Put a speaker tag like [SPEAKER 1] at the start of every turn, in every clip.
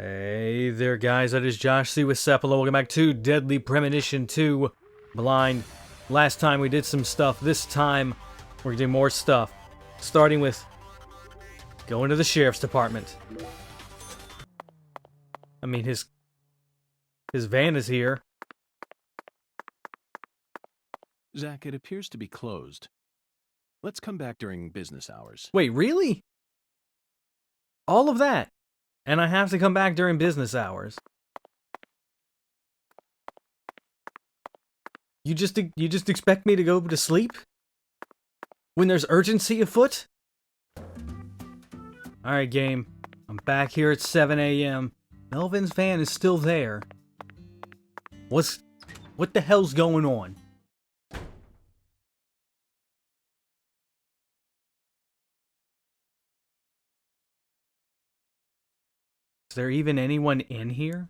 [SPEAKER 1] Hey there, guys. That is Josh Siwasepl. Welcome back to Deadly Premonition 2 Blind. Last time we did some stuff. This time we're gonna do more stuff. Starting with going to the sheriff's department. I mean, his van is here.
[SPEAKER 2] Zach, it appears to be closed. Let's come back during business hours.
[SPEAKER 1] Wait, really? All of that? And I have to come back during business hours? You just expect me to go to sleep? When there's urgency afoot? Alright, game. I'm back here at 7 a.m. Melvin's van is still there. What the hell's going on? Is there even anyone in here?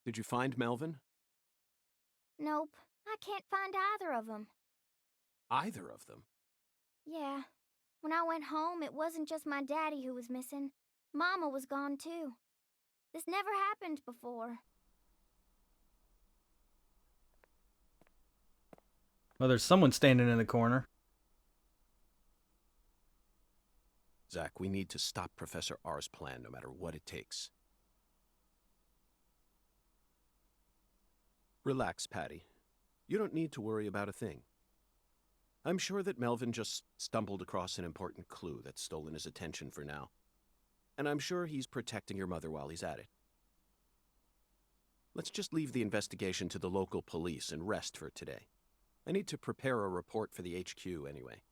[SPEAKER 2] Did you find Melvin?
[SPEAKER 3] Nope, I can't find either of them.
[SPEAKER 2] Either of them?
[SPEAKER 3] Yeah, when I went home, it wasn't just my daddy who was missing. Mama was gone too. This never happened before.
[SPEAKER 1] Well, there's someone standing in the corner.
[SPEAKER 2] Zach, we need to stop Professor R's plan no matter what it takes. Relax, Patty. You don't need to worry about a thing. I'm sure that Melvin just stumbled across an important clue that's stolen his attention for now. And I'm sure he's protecting your mother while he's at it. Let's just leave the investigation to the local police and rest for today. I need to prepare a report for the HQ anyway.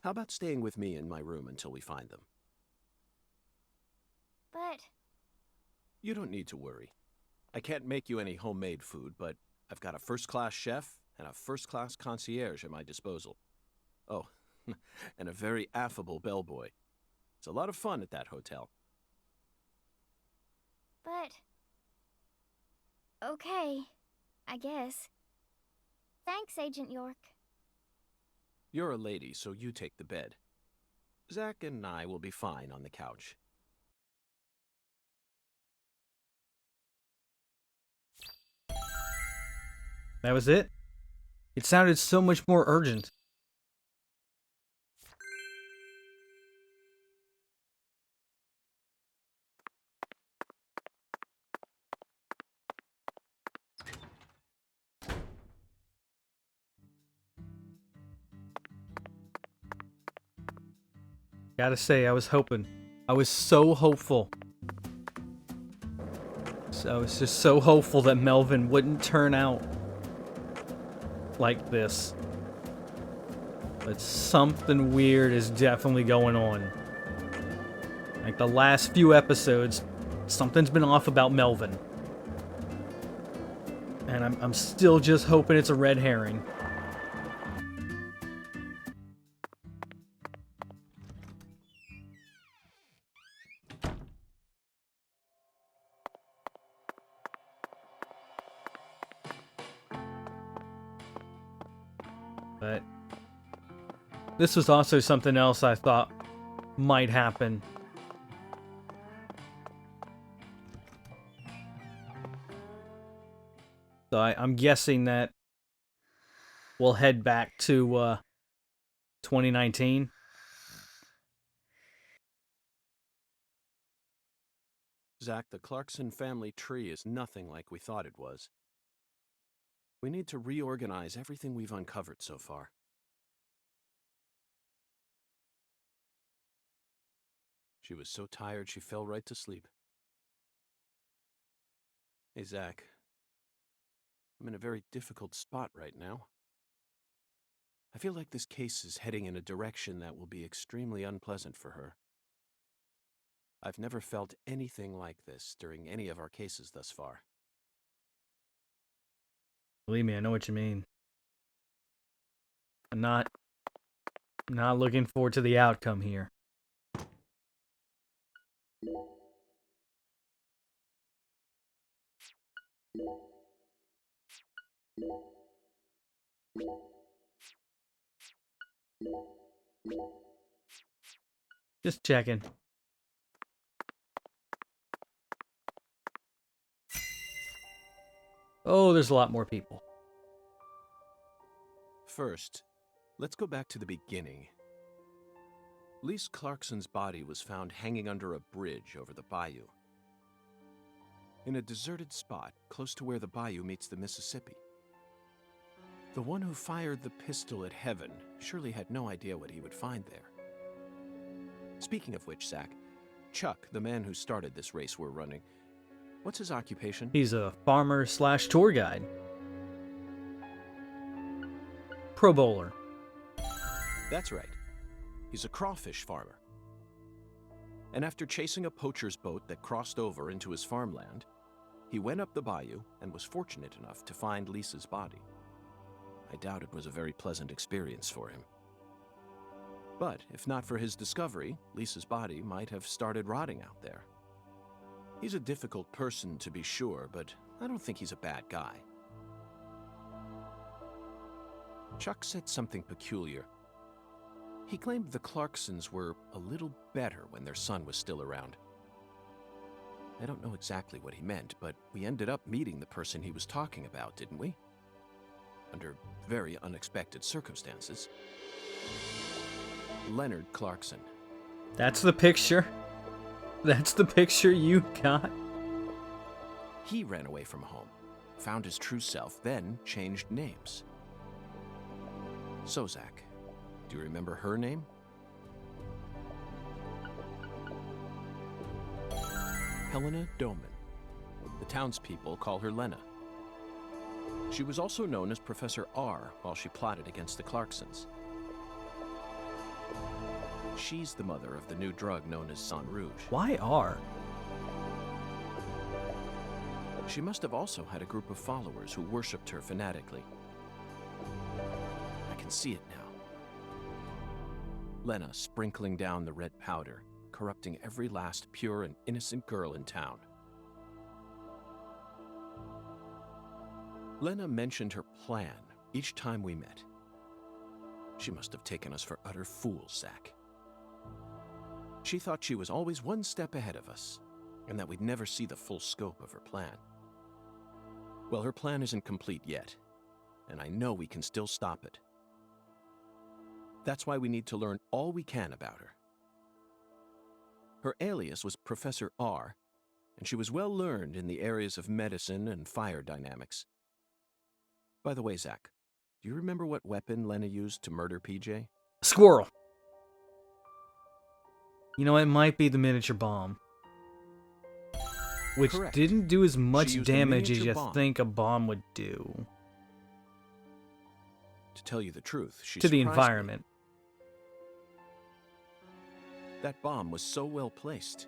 [SPEAKER 2] How about staying with me in my room until we find them?
[SPEAKER 3] But...
[SPEAKER 2] You don't need to worry. I can't make you any homemade food, but I've got a first-class chef and a first-class concierge at my disposal. Oh, and a very affable bellboy. It's a lot of fun at that hotel.
[SPEAKER 3] But... Okay, I guess. Thanks, Agent York.
[SPEAKER 2] You're a lady, so you take the bed. Zach and I will be fine on the couch.
[SPEAKER 1] That was it? It sounded so much more urgent. Gotta say, I was hoping. I was so hopeful. So I was just so hopeful that Melvin wouldn't turn out like this. But something weird is definitely going on. Like the last few episodes, something's been off about Melvin. And I'm still just hoping it's a red herring. But this was also something else I thought might happen. So I'm guessing that we'll head back to 2019.
[SPEAKER 2] Zach, the Clarkson family tree is nothing like we thought it was. We need to reorganize everything we've uncovered so far. She was so tired she fell right to sleep. Hey, Zach. I'm in a very difficult spot right now. I feel like this case is heading in a direction that will be extremely unpleasant for her. I've never felt anything like this during any of our cases thus far.
[SPEAKER 1] Believe me, I know what you mean. I'm not looking forward to the outcome here. Just checking. Oh, there's a lot more people.
[SPEAKER 2] First, let's go back to the beginning. Lise Clarkson's body was found hanging under a bridge over the bayou, in a deserted spot close to where the bayou meets the Mississippi. The one who fired the pistol at Heaven surely had no idea what he would find there. Speaking of which, Zach, Chuck, the man who started this race we're running, what's his occupation?
[SPEAKER 1] He's a farmer / tour guide. Pro bowler.
[SPEAKER 2] That's right. He's a crawfish farmer. And after chasing a poacher's boat that crossed over into his farmland, he went up the bayou and was fortunate enough to find Lisa's body. I doubt it was a very pleasant experience for him. But if not for his discovery, Lisa's body might have started rotting out there. He's a difficult person to be sure, but I don't think he's a bad guy. Chuck said something peculiar. He claimed the Clarksons were a little better when their son was still around. I don't know exactly what he meant, but we ended up meeting the person he was talking about, didn't we? Under very unexpected circumstances. Leonard Clarkson.
[SPEAKER 1] That's the picture. That's the picture you got.
[SPEAKER 2] He ran away from home, found his true self, then changed names. So, Zach, do you remember her name? Helena Doman. The townspeople call her Lena. She was also known as Professor R while she plotted against the Clarksons. She's the mother of the new drug known as Sang Rouge.
[SPEAKER 1] Why R?
[SPEAKER 2] She must have also had a group of followers who worshipped her fanatically. I can see it now. Lena sprinkling down the red powder, corrupting every last pure and innocent girl in town. Lena mentioned her plan each time we met. She must have taken us for utter fools, Zach. She thought she was always one step ahead of us, and that we'd never see the full scope of her plan. Well, her plan isn't complete yet, and I know we can still stop it. That's why we need to learn all we can about her. Her alias was Professor R, and she was well learned in the areas of medicine and fire dynamics. By the way, Zach, do you remember what weapon Lena used to murder PJ?
[SPEAKER 1] Squirrel. You know, it might be the miniature bomb. Which
[SPEAKER 2] Correct.
[SPEAKER 1] didn't do as much
[SPEAKER 2] used a
[SPEAKER 1] damage as
[SPEAKER 2] miniature
[SPEAKER 1] you
[SPEAKER 2] bomb.
[SPEAKER 1] think a bomb would do.
[SPEAKER 2] To tell you the truth, she
[SPEAKER 1] To the
[SPEAKER 2] surprised me.
[SPEAKER 1] environment.
[SPEAKER 2] That bomb was so well placed,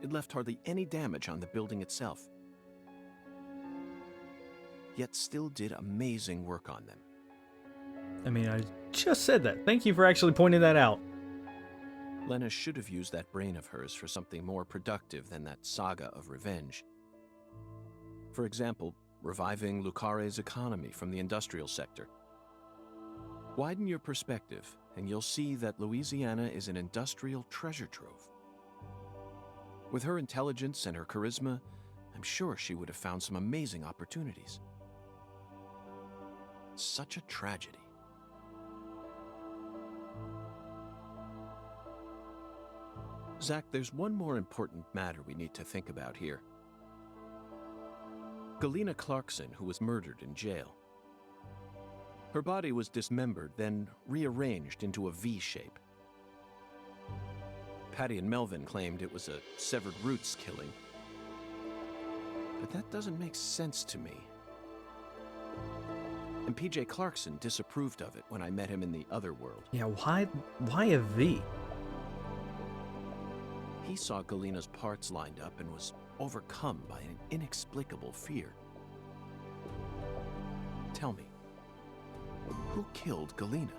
[SPEAKER 2] it left hardly any damage on the building itself. Yet still did amazing work on them.
[SPEAKER 1] I mean, I just said that. Thank you for actually pointing that out.
[SPEAKER 2] Lena should have used that brain of hers for something more productive than that saga of revenge. For example, reviving Lucare's economy from the industrial sector. Widen your perspective, and you'll see that Louisiana is an industrial treasure trove. With her intelligence and her charisma, I'm sure she would have found some amazing opportunities. Such a tragedy. Zach, there's one more important matter we need to think about here. Galena Clarkson, who was murdered in jail. Her body was dismembered, then rearranged into a V shape. Patty and Melvin claimed it was a severed roots killing. But that doesn't make sense to me. And PJ Clarkson disapproved of it when I met him in the other world.
[SPEAKER 1] Yeah, why a V?
[SPEAKER 2] He saw Galena's parts lined up and was overcome by an inexplicable fear. Tell me, who killed Galena?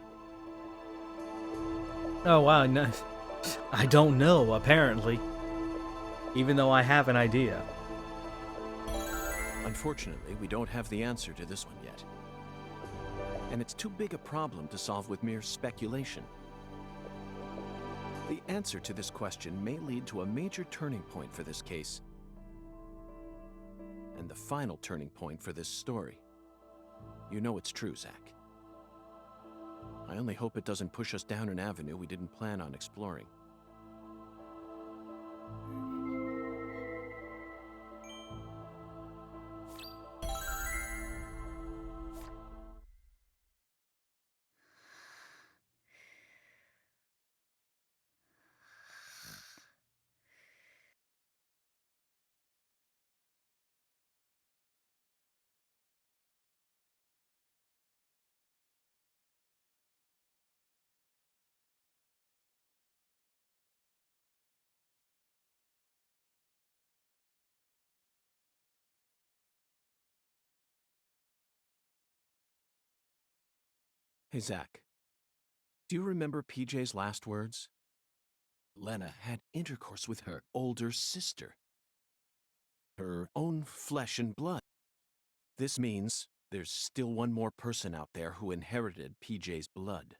[SPEAKER 1] Oh, wow, no, I don't know, apparently. Even though I have an idea.
[SPEAKER 2] Unfortunately, we don't have the answer to this one yet. And it's too big a problem to solve with mere speculation. The answer to this question may lead to a major turning point for this case. And the final turning point for this story. You know it's true, Zach. I only hope it doesn't push us down an avenue we didn't plan on exploring. Hey, Zach. Do you remember PJ's last words? Lena had intercourse with her older sister. Her own flesh and blood. This means there's still one more person out there who inherited PJ's blood.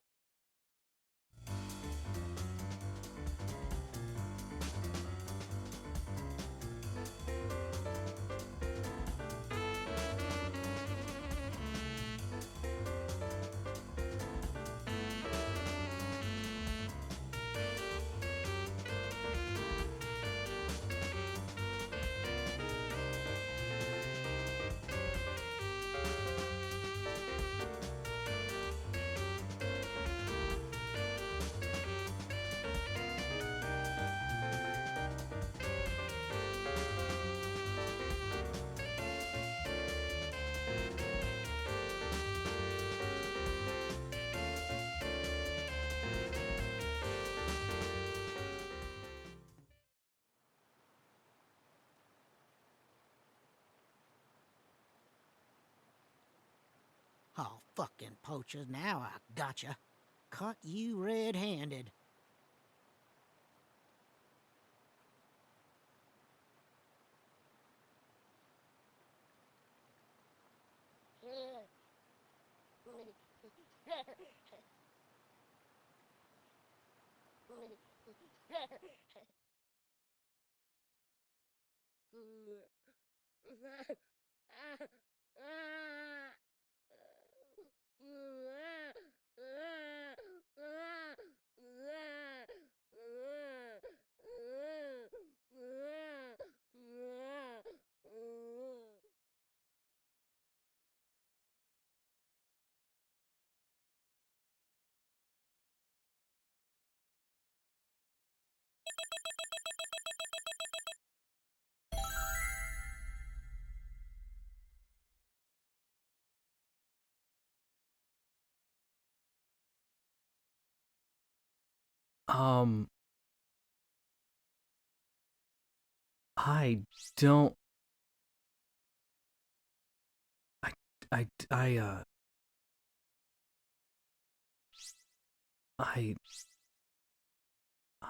[SPEAKER 4] Oh, fucking poachers, now I gotcha. Caught you red-handed.
[SPEAKER 1] I don't. I, I, uh.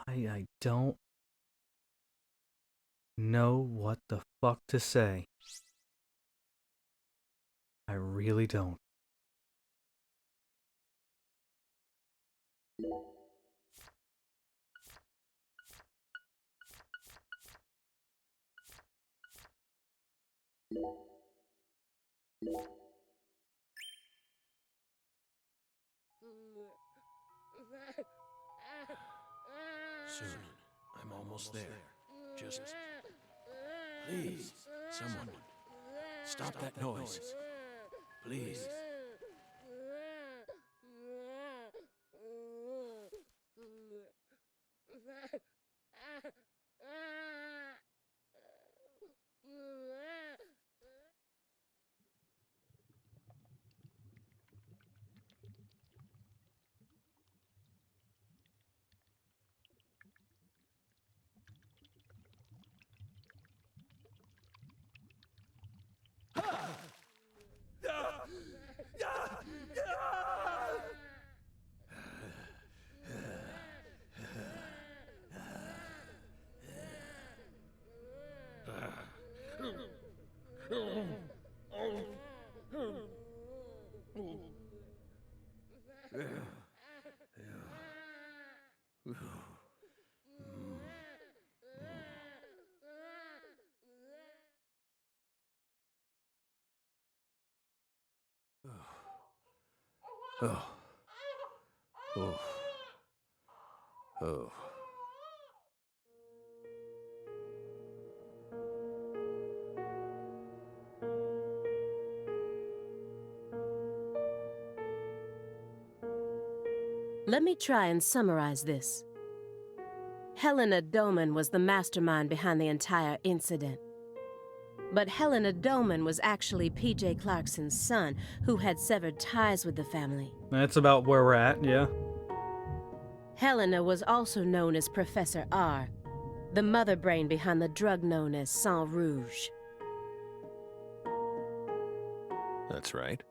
[SPEAKER 1] I don't know what the fuck to say. I really don't.
[SPEAKER 2] Soon. I'm almost there. Just... Please, someone. Stop that noise. Please. Oh. Oh. Oh.
[SPEAKER 5] Let me try and summarize this. Helena Doman was the mastermind behind the entire incident. But Helena Doman was actually P.J. Clarkson's son, who had severed ties with the family.
[SPEAKER 1] That's about where we're at, yeah.
[SPEAKER 5] Helena was also known as Professor R, the mother brain behind the drug known as Sang Rouge.
[SPEAKER 2] That's right.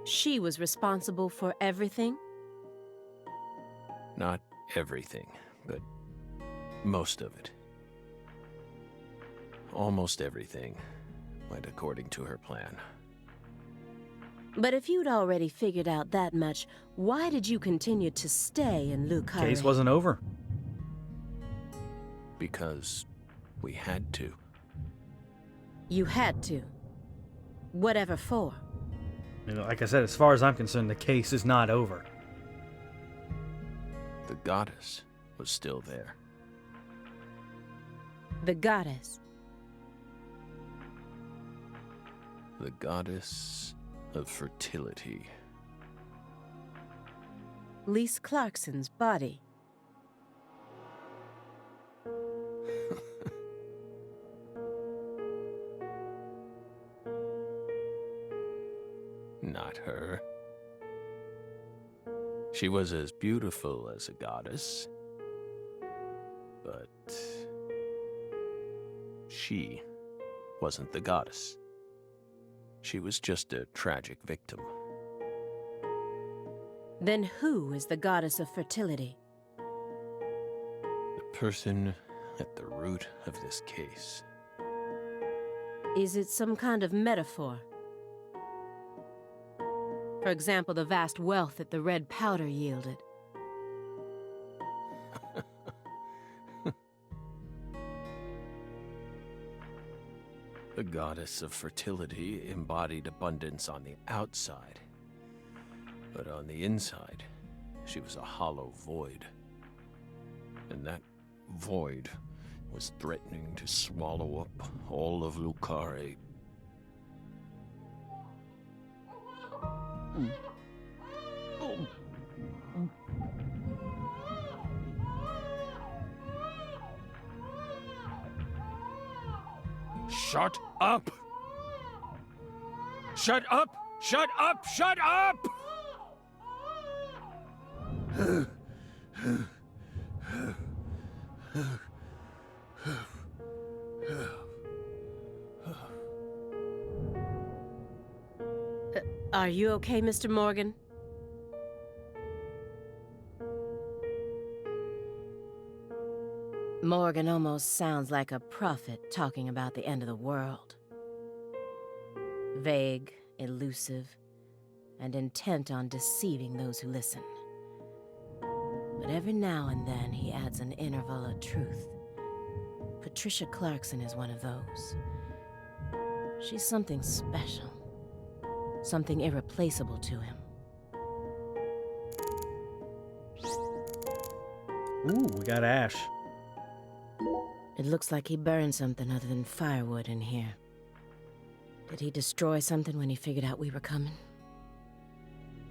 [SPEAKER 5] She was responsible for everything?
[SPEAKER 2] Not everything, but most of it. Almost everything went according to her plan.
[SPEAKER 5] But if you'd already figured out that much, why did you continue to stay in Lucare?
[SPEAKER 1] Case wasn't over.
[SPEAKER 2] Because we had to.
[SPEAKER 5] You had to. Whatever for.
[SPEAKER 1] You know, like I said, as far as I'm concerned, the case is not over.
[SPEAKER 2] The goddess was still there.
[SPEAKER 5] The goddess.
[SPEAKER 2] The goddess of fertility.
[SPEAKER 5] Lise Clarkson's body.
[SPEAKER 2] Not her. She was as beautiful as a goddess, but she wasn't the goddess. She was just a tragic victim.
[SPEAKER 5] Then who is the goddess of fertility?
[SPEAKER 2] The person at the root of this case.
[SPEAKER 5] Is it some kind of metaphor? For example, the vast wealth that the red powder yielded.
[SPEAKER 2] The goddess of fertility embodied abundance on the outside. But on the inside, she was a hollow void. And that void was threatening to swallow up all of Lucare. Shut up! Shut up! Shut up! Shut up!
[SPEAKER 5] Are you okay, Mr. Morgan? Morgan almost sounds like a prophet talking about the end of the world. Vague, elusive, and intent on deceiving those who listen. But every now and then he adds an interval of truth. Patricia Clarkson is one of those. She's something special. Something irreplaceable to him.
[SPEAKER 1] Ooh, we got Ash.
[SPEAKER 5] It looks like he burned something other than firewood in here. Did he destroy something when he figured out we were coming?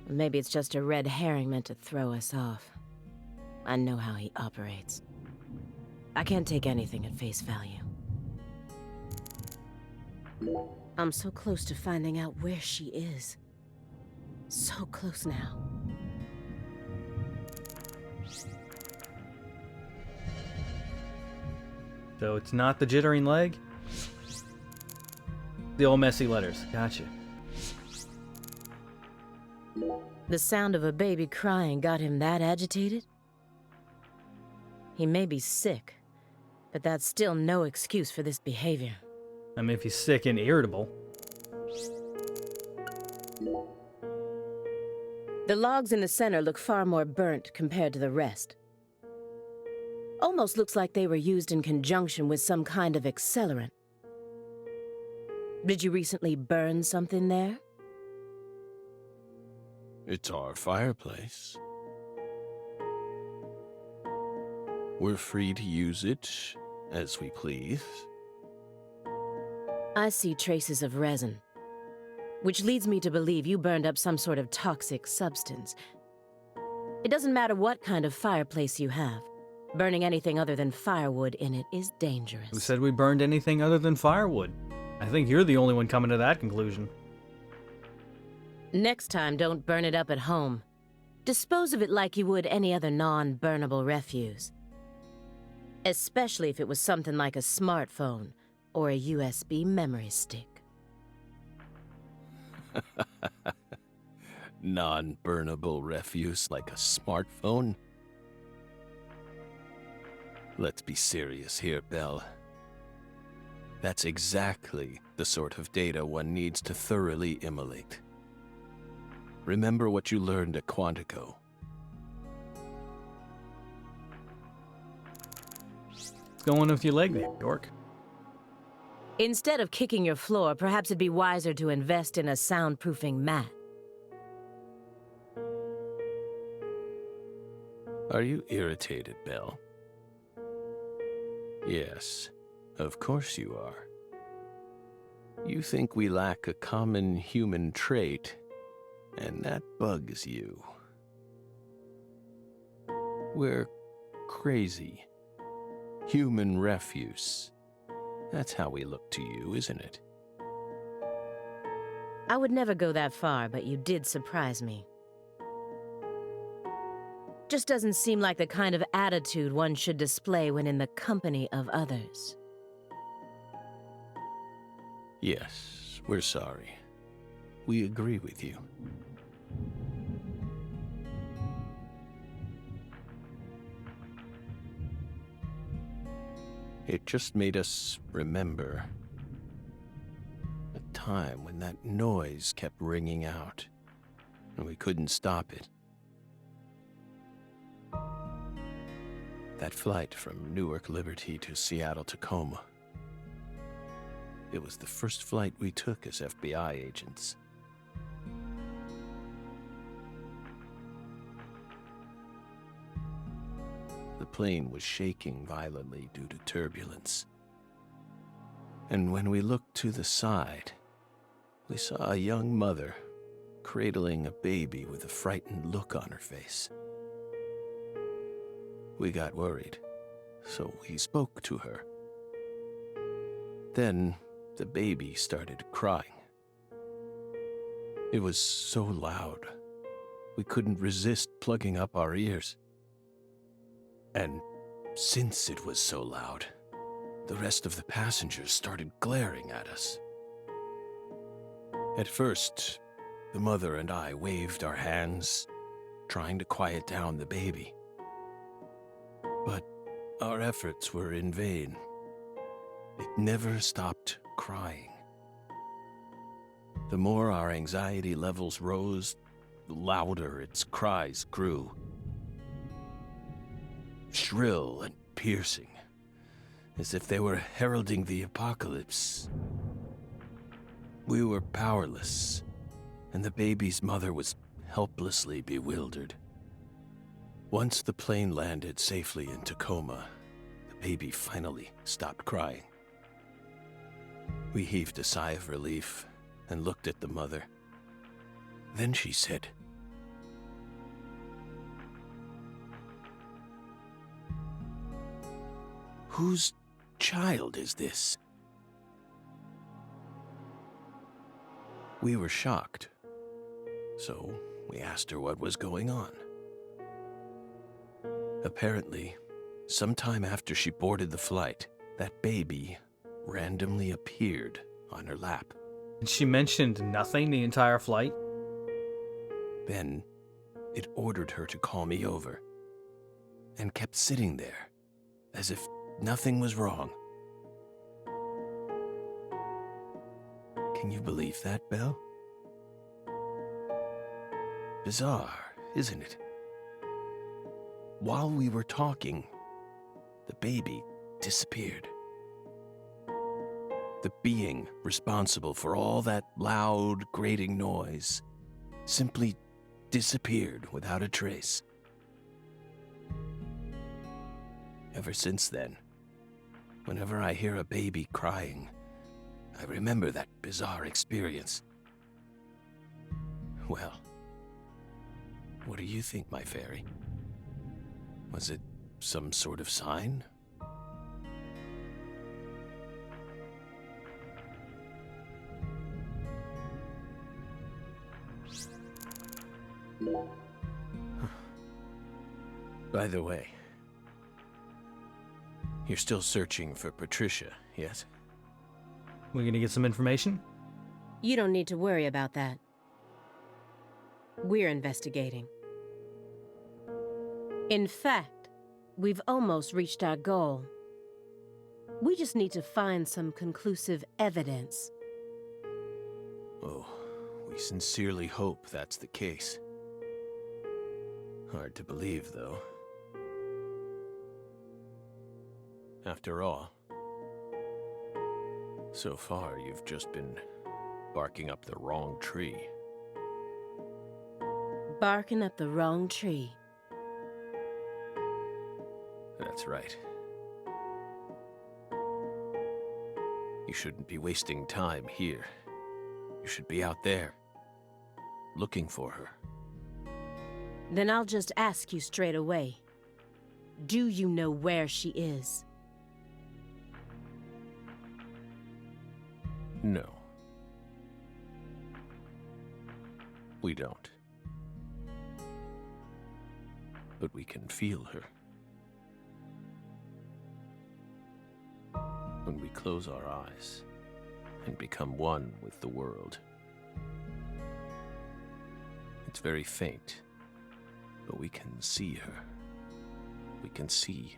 [SPEAKER 5] Or maybe it's just a red herring meant to throw us off. I know how he operates. I can't take anything at face value. I'm so close to finding out where she is. So close now.
[SPEAKER 1] So it's not the jittering leg? The old messy letters. Gotcha.
[SPEAKER 5] The sound of a baby crying got him that agitated? He may be sick, but that's still no excuse for this behavior.
[SPEAKER 1] I mean, if he's sick and irritable.
[SPEAKER 5] The logs in the center look far more burnt compared to the rest. Almost looks like they were used in conjunction with some kind of accelerant. Did you recently burn something there?
[SPEAKER 2] It's our fireplace. We're free to use it as we please.
[SPEAKER 5] I see traces of resin, which leads me to believe you burned up some sort of toxic substance. It doesn't matter what kind of fireplace you have. Burning anything other than firewood in it is dangerous.
[SPEAKER 1] Who said we burned anything other than firewood? I think you're the only one coming to that conclusion.
[SPEAKER 5] Next time, don't burn it up at home. Dispose of it like you would any other non-burnable refuse. Especially if it was something like a smartphone or a USB memory stick.
[SPEAKER 2] Non-burnable refuse like a smartphone? Let's be serious here, Belle. That's exactly the sort of data one needs to thoroughly immolate. Remember what you learned at Quantico.
[SPEAKER 1] What's going on with your leg there, York?
[SPEAKER 5] Instead of kicking your floor, perhaps it'd be wiser to invest in a soundproofing mat.
[SPEAKER 2] Are you irritated, Belle? Yes, of course you are. You think we lack a common human trait, and that bugs you. We're crazy. Human refuse. That's how we look to you, isn't it?
[SPEAKER 5] I would never go that far, but you did surprise me. Just doesn't seem like the kind of attitude one should display when in the company of others.
[SPEAKER 2] Yes, we're sorry. We agree with you. It just made us remember a time when that noise kept ringing out, and we couldn't stop it. That flight from Newark Liberty to Seattle Tacoma. It was the first flight we took as FBI agents. The plane was shaking violently due to turbulence. And when we looked to the side, we saw a young mother cradling a baby with a frightened look on her face. We got worried, so we spoke to her. Then the baby started crying. It was so loud, we couldn't resist plugging up our ears. And since it was so loud, the rest of the passengers started glaring at us. At first, the mother and I waved our hands, trying to quiet down the baby. But our efforts were in vain. It never stopped crying. The more our anxiety levels rose, the louder its cries grew. Shrill and piercing, as if they were heralding the apocalypse. We were powerless, and the baby's mother was helplessly bewildered. Once the plane landed safely in Tacoma, the baby finally stopped crying. We heaved a sigh of relief and looked at the mother. Then she said, "Whose child is this?" We were shocked, so we asked her what was going on. Apparently, sometime after she boarded the flight, that baby randomly appeared on her lap.
[SPEAKER 1] And she mentioned nothing the entire flight?
[SPEAKER 2] Then, it ordered her to call me over, and kept sitting there, as if nothing was wrong. Can you believe that, Belle? Bizarre, isn't it? While we were talking, the baby disappeared. The being responsible for all that loud, grating noise simply disappeared without a trace. Ever since then, whenever I hear a baby crying, I remember that bizarre experience. Well, what do you think, my fairy? Was it some sort of sign? By the way, you're still searching for Patricia, yes?
[SPEAKER 1] We're gonna get some information?
[SPEAKER 5] You don't need to worry about that. We're investigating. In fact, we've almost reached our goal. We just need to find some conclusive evidence.
[SPEAKER 2] Oh, we sincerely hope that's the case. Hard to believe, though. After all, so far you've just been barking up the wrong tree.
[SPEAKER 5] Barking up the wrong tree.
[SPEAKER 2] That's right. You shouldn't be wasting time here. You should be out there, looking for her.
[SPEAKER 5] Then I'll just ask you straight away. Do you know where she is?
[SPEAKER 2] No. We don't. But we can feel her. When we close our eyes and become one with the world. It's very faint, but we can see her. We can see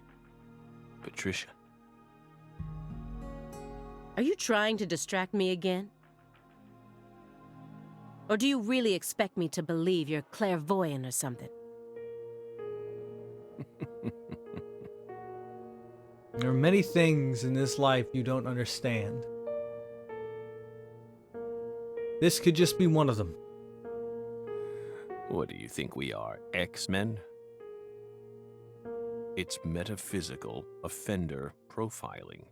[SPEAKER 2] Patricia.
[SPEAKER 5] Are you trying to distract me again? Or do you really expect me to believe you're clairvoyant or something?
[SPEAKER 1] There are many things in this life you don't understand. This could just be one of them.
[SPEAKER 2] What do you think we are, X-Men? It's metaphysical offender profiling.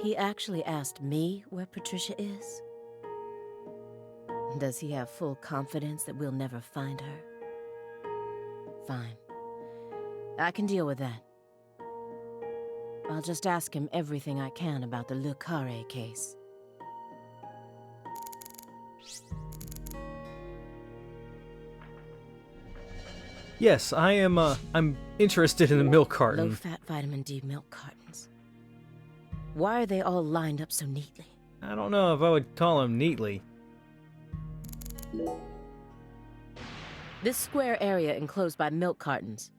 [SPEAKER 5] He actually asked me where Patricia is? Does he have full confidence that we'll never find her? Fine. I can deal with that. I'll just ask him everything I can about the Le Carré case.
[SPEAKER 1] Yes, I'm interested in the milk carton.
[SPEAKER 5] Low-fat vitamin D milk cartons. Why are they all lined up so neatly?
[SPEAKER 1] I don't know if I would call them neatly.
[SPEAKER 5] This square area enclosed by milk cartons.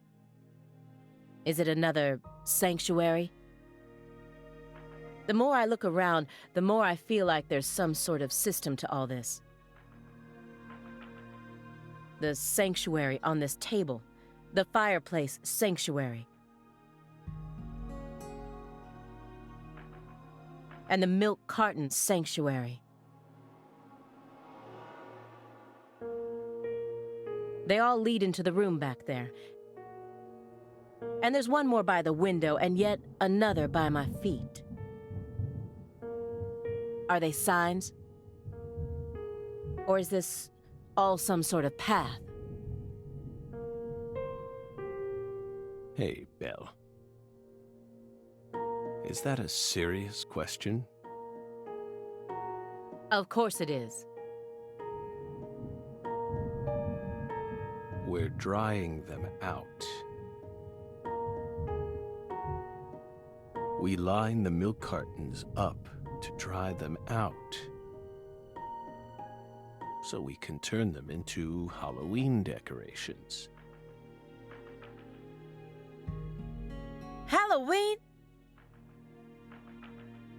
[SPEAKER 5] Is it another sanctuary? The more I look around, the more I feel like there's some sort of system to all this. The sanctuary on this table. The fireplace sanctuary. And the milk carton sanctuary. They all lead into the room back there. And there's one more by the window, and yet another by my feet. Are they signs? Or is this all some sort of path?
[SPEAKER 2] Hey, Belle. Is that a serious question?
[SPEAKER 5] Of course it is.
[SPEAKER 2] We're drying them out. We line the milk cartons up to dry them out, so we can turn them into Halloween decorations.
[SPEAKER 5] Halloween?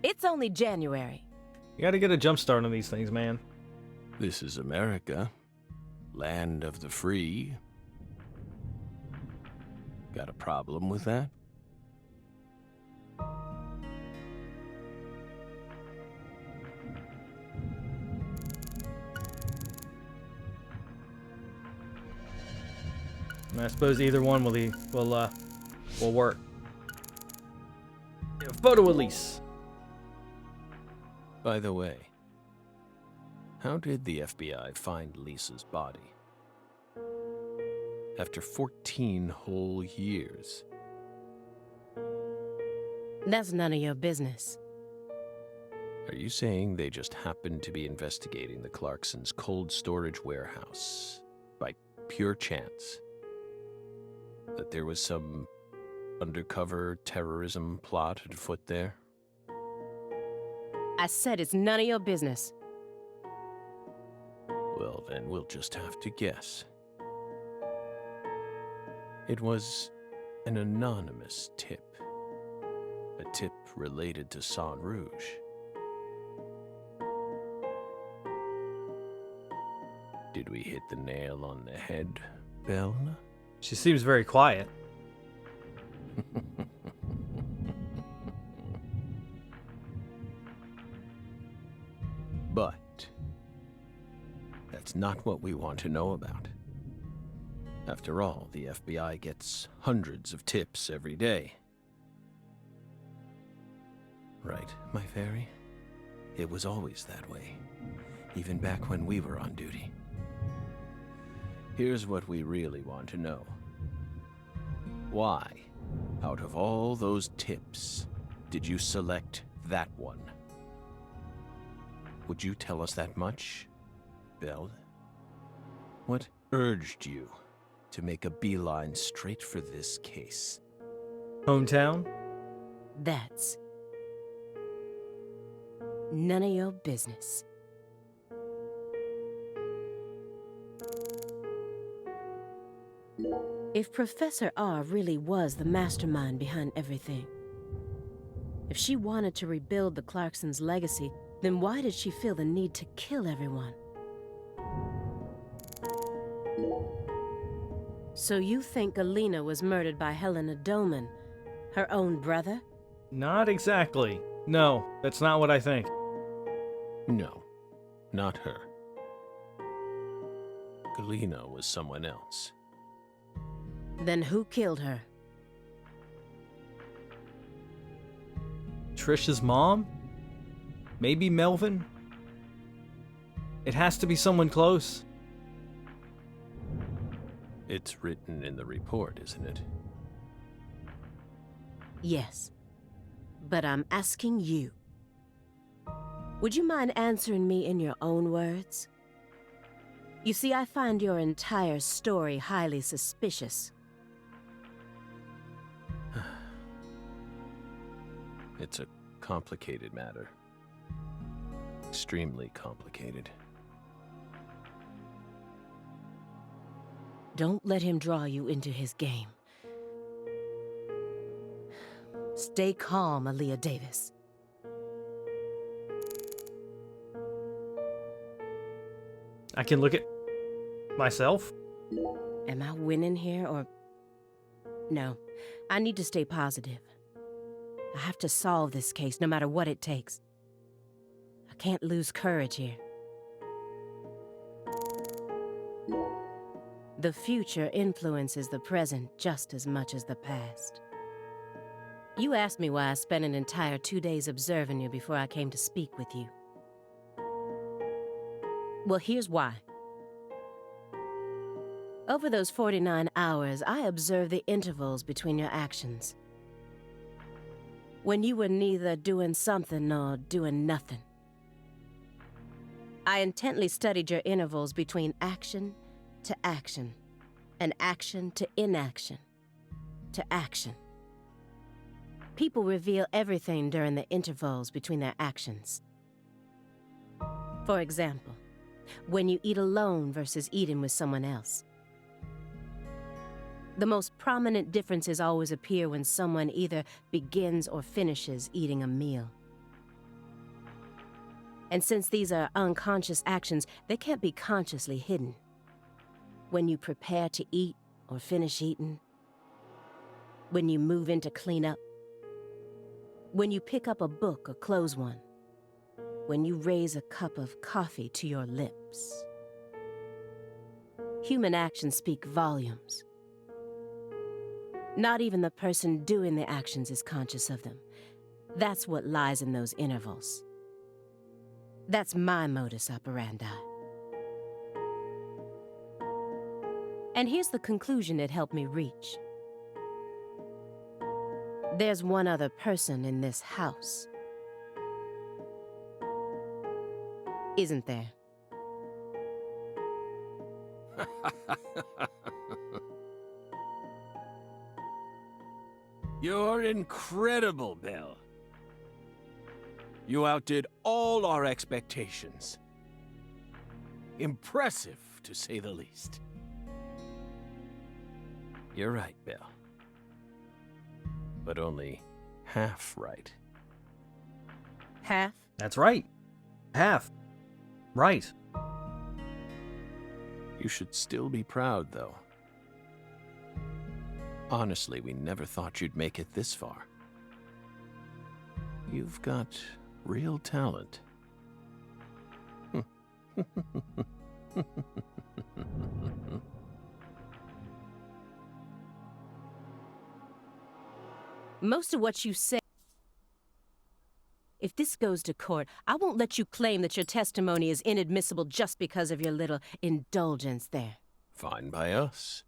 [SPEAKER 5] It's only January.
[SPEAKER 1] You gotta get a jump start on these things, man.
[SPEAKER 2] This is America, land of the free. Got a problem with that?
[SPEAKER 1] I suppose either one will work. Photo Elise.
[SPEAKER 2] By the way, how did the FBI find Lisa's body? After 14 whole years.
[SPEAKER 5] That's none of your business.
[SPEAKER 2] Are you saying they just happened to be investigating the Clarksons' cold storage warehouse by pure chance? That there was some undercover terrorism plot afoot there?
[SPEAKER 5] I said it's none of your business.
[SPEAKER 2] Well, then we'll just have to guess. It was an anonymous tip. A tip related to Saint Rouge. Did we hit the nail on the head, Belle?
[SPEAKER 1] She seems very quiet.
[SPEAKER 2] But that's not what we want to know about. After all, the FBI gets hundreds of tips every day. Right, my fairy? It was always that way, even back when we were on duty. Here's what we really want to know. Why, out of all those tips, did you select that one? Would you tell us that much, Belle? What urged you to make a beeline straight for this case?
[SPEAKER 1] Hometown?
[SPEAKER 5] That's none of your business. If Professor R really was the mastermind behind everything, if she wanted to rebuild the Clarksons' legacy, then why did she feel the need to kill everyone? So you think Galena was murdered by Helena Doman, her own brother?
[SPEAKER 1] Not exactly. No, that's not what I think.
[SPEAKER 2] No, not her. Galena was someone else.
[SPEAKER 5] Then who killed her?
[SPEAKER 1] Trish's mom? Maybe Melvin? It has to be someone close.
[SPEAKER 2] It's written in the report, isn't it?
[SPEAKER 5] Yes. But I'm asking you. Would you mind answering me in your own words? You see, I find your entire story highly suspicious.
[SPEAKER 2] It's a complicated matter. Extremely complicated.
[SPEAKER 5] Don't let him draw you into his game. Stay calm, Aaliyah Davis.
[SPEAKER 1] I can look at myself?
[SPEAKER 5] Am I winning here, or... No, I need to stay positive. I have to solve this case, no matter what it takes. I can't lose courage here. The future influences the present just as much as the past. You asked me why I spent an entire 2 days observing you before I came to speak with you. Well, here's why. Over those 49 hours, I observed the intervals between your actions. When you were neither doing something nor doing nothing. I intently studied your intervals between action to action, and action to inaction, to action. People reveal everything during the intervals between their actions. For example, when you eat alone versus eating with someone else. The most prominent differences always appear when someone either begins or finishes eating a meal. And since these are unconscious actions, they can't be consciously hidden. When you prepare to eat or finish eating, when you move in to clean up, when you pick up a book or close one, when you raise a cup of coffee to your lips. Human actions speak volumes. Not even the person doing the actions is conscious of them. That's what lies in those intervals. That's my modus operandi. And here's the conclusion it helped me reach. There's one other person in this house. Isn't there?
[SPEAKER 2] You're incredible, Bill. You outdid all our expectations. Impressive, to say the least. You're right, Bill. But only half right.
[SPEAKER 5] Half?
[SPEAKER 1] That's right. Half. Right.
[SPEAKER 2] You should still be proud, though. Honestly, we never thought you'd make it this far. You've got real talent.
[SPEAKER 5] Most of what you say... If this goes to court, I won't let you claim that your testimony is inadmissible just because of your little indulgence there.
[SPEAKER 2] Fine by us.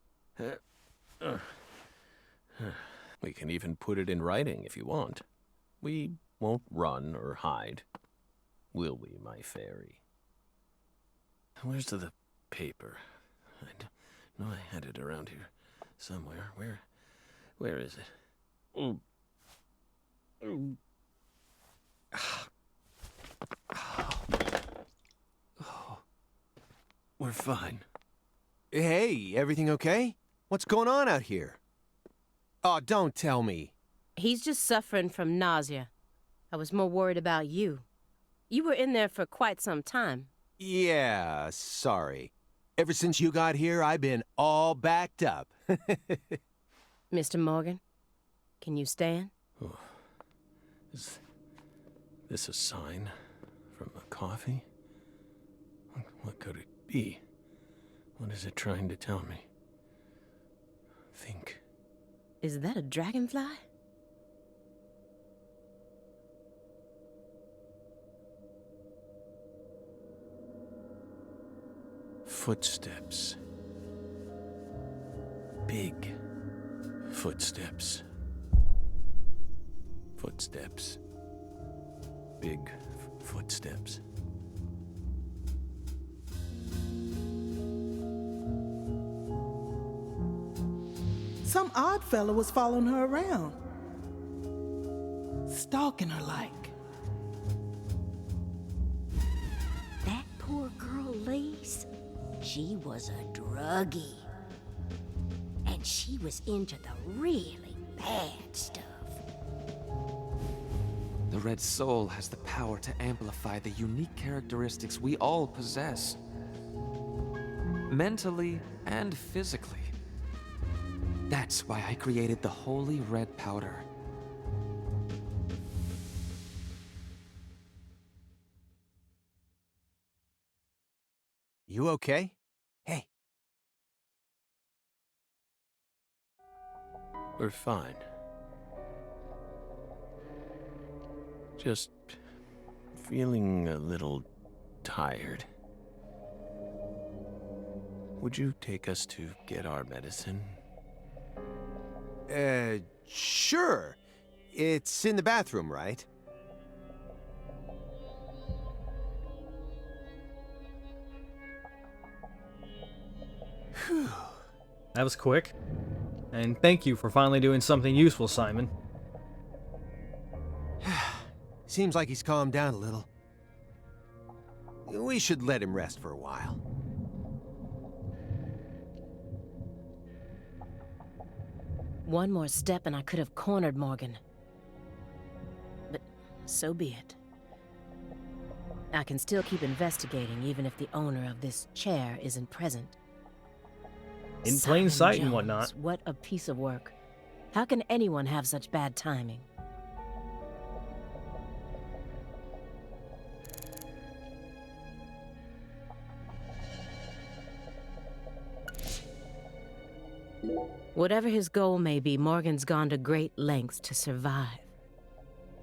[SPEAKER 2] We can even put it in writing if you want. We won't run or hide. Will we, my fairy? Where's the paper? I know I had it around here somewhere. Where is it? We're fine.
[SPEAKER 6] Hey, everything okay? What's going on out here? Oh, don't tell me.
[SPEAKER 5] He's just suffering from nausea. I was more worried about you. You were in there for quite some time.
[SPEAKER 6] Yeah, sorry. Ever since you got here, I've been all backed up.
[SPEAKER 5] Mr. Morgan, can you stand?
[SPEAKER 2] Oh. Is this a sign from the coffee? What could it be? What is it trying to tell me? Think.
[SPEAKER 5] Is that a dragonfly?
[SPEAKER 2] Footsteps. Big footsteps. Footsteps. Big footsteps.
[SPEAKER 7] Some odd fella was following her around. Stalking her like.
[SPEAKER 4] That poor girl, Lise, she was a druggie. And she was into the really bad stuff.
[SPEAKER 8] The Red Soul has the power to amplify the unique characteristics we all possess. Mentally and physically. That's why I created the Holy Red Powder.
[SPEAKER 6] You okay? Hey.
[SPEAKER 2] We're fine. Just feeling a little tired. Would you take us to get our medicine?
[SPEAKER 6] Sure. It's in the bathroom, right? Whew.
[SPEAKER 1] That was quick. And thank you for finally doing something useful, Simon.
[SPEAKER 6] Seems like he's calmed down a little. We should let him rest for a while.
[SPEAKER 5] One more step and I could have cornered Morgan. But so be it. I can still keep investigating even if the owner of this chair isn't present.
[SPEAKER 1] In plain
[SPEAKER 5] Simon
[SPEAKER 1] sight and
[SPEAKER 5] Jones,
[SPEAKER 1] whatnot.
[SPEAKER 5] What a piece of work. How can anyone have such bad timing? Whatever his goal may be, Morgan's gone to great lengths to survive.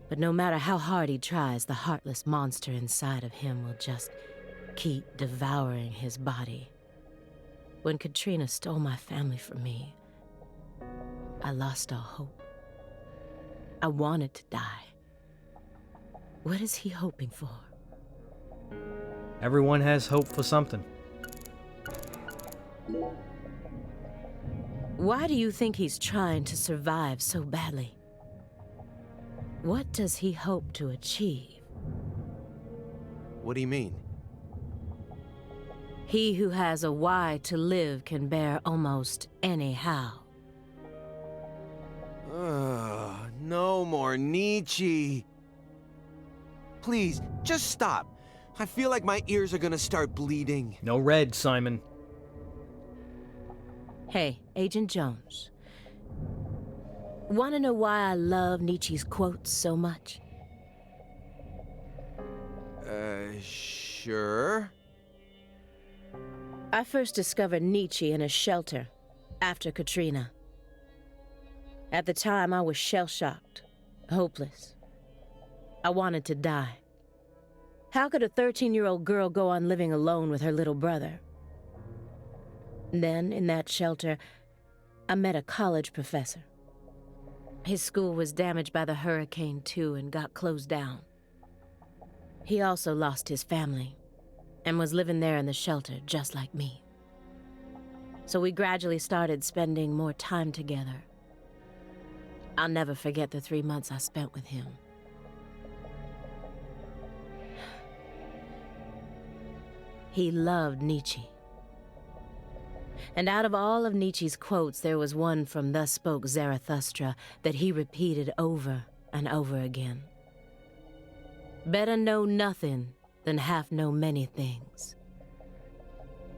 [SPEAKER 5] But no matter how hard he tries, the heartless monster inside of him will just keep devouring his body. When Katrina stole my family from me, I lost all hope. I wanted to die. What is he hoping for?
[SPEAKER 1] Everyone has hope for something.
[SPEAKER 5] Why do you think he's trying to survive so badly? What does he hope to achieve?
[SPEAKER 6] What do you mean?
[SPEAKER 5] He who has a why to live can bear almost any how.
[SPEAKER 6] No more Nietzsche. Please, just stop. I feel like my ears are gonna start bleeding.
[SPEAKER 1] No red, Simon.
[SPEAKER 5] Hey, Agent Jones. Want to know why I love Nietzsche's quotes so much?
[SPEAKER 6] Sure.
[SPEAKER 5] I first discovered Nietzsche in a shelter after Katrina. At the time, I was shell-shocked, hopeless. I wanted to die. How could a 13-year-old girl go on living alone with her little brother? Then, in that shelter, I met a college professor. His school was damaged by the hurricane, too, and got closed down. He also lost his family and was living there in the shelter just like me. So we gradually started spending more time together. I'll never forget the 3 months I spent with him. He loved Nietzsche. And out of all of Nietzsche's quotes, there was one from Thus Spoke Zarathustra that he repeated over and over again. Better know nothing than half know many things.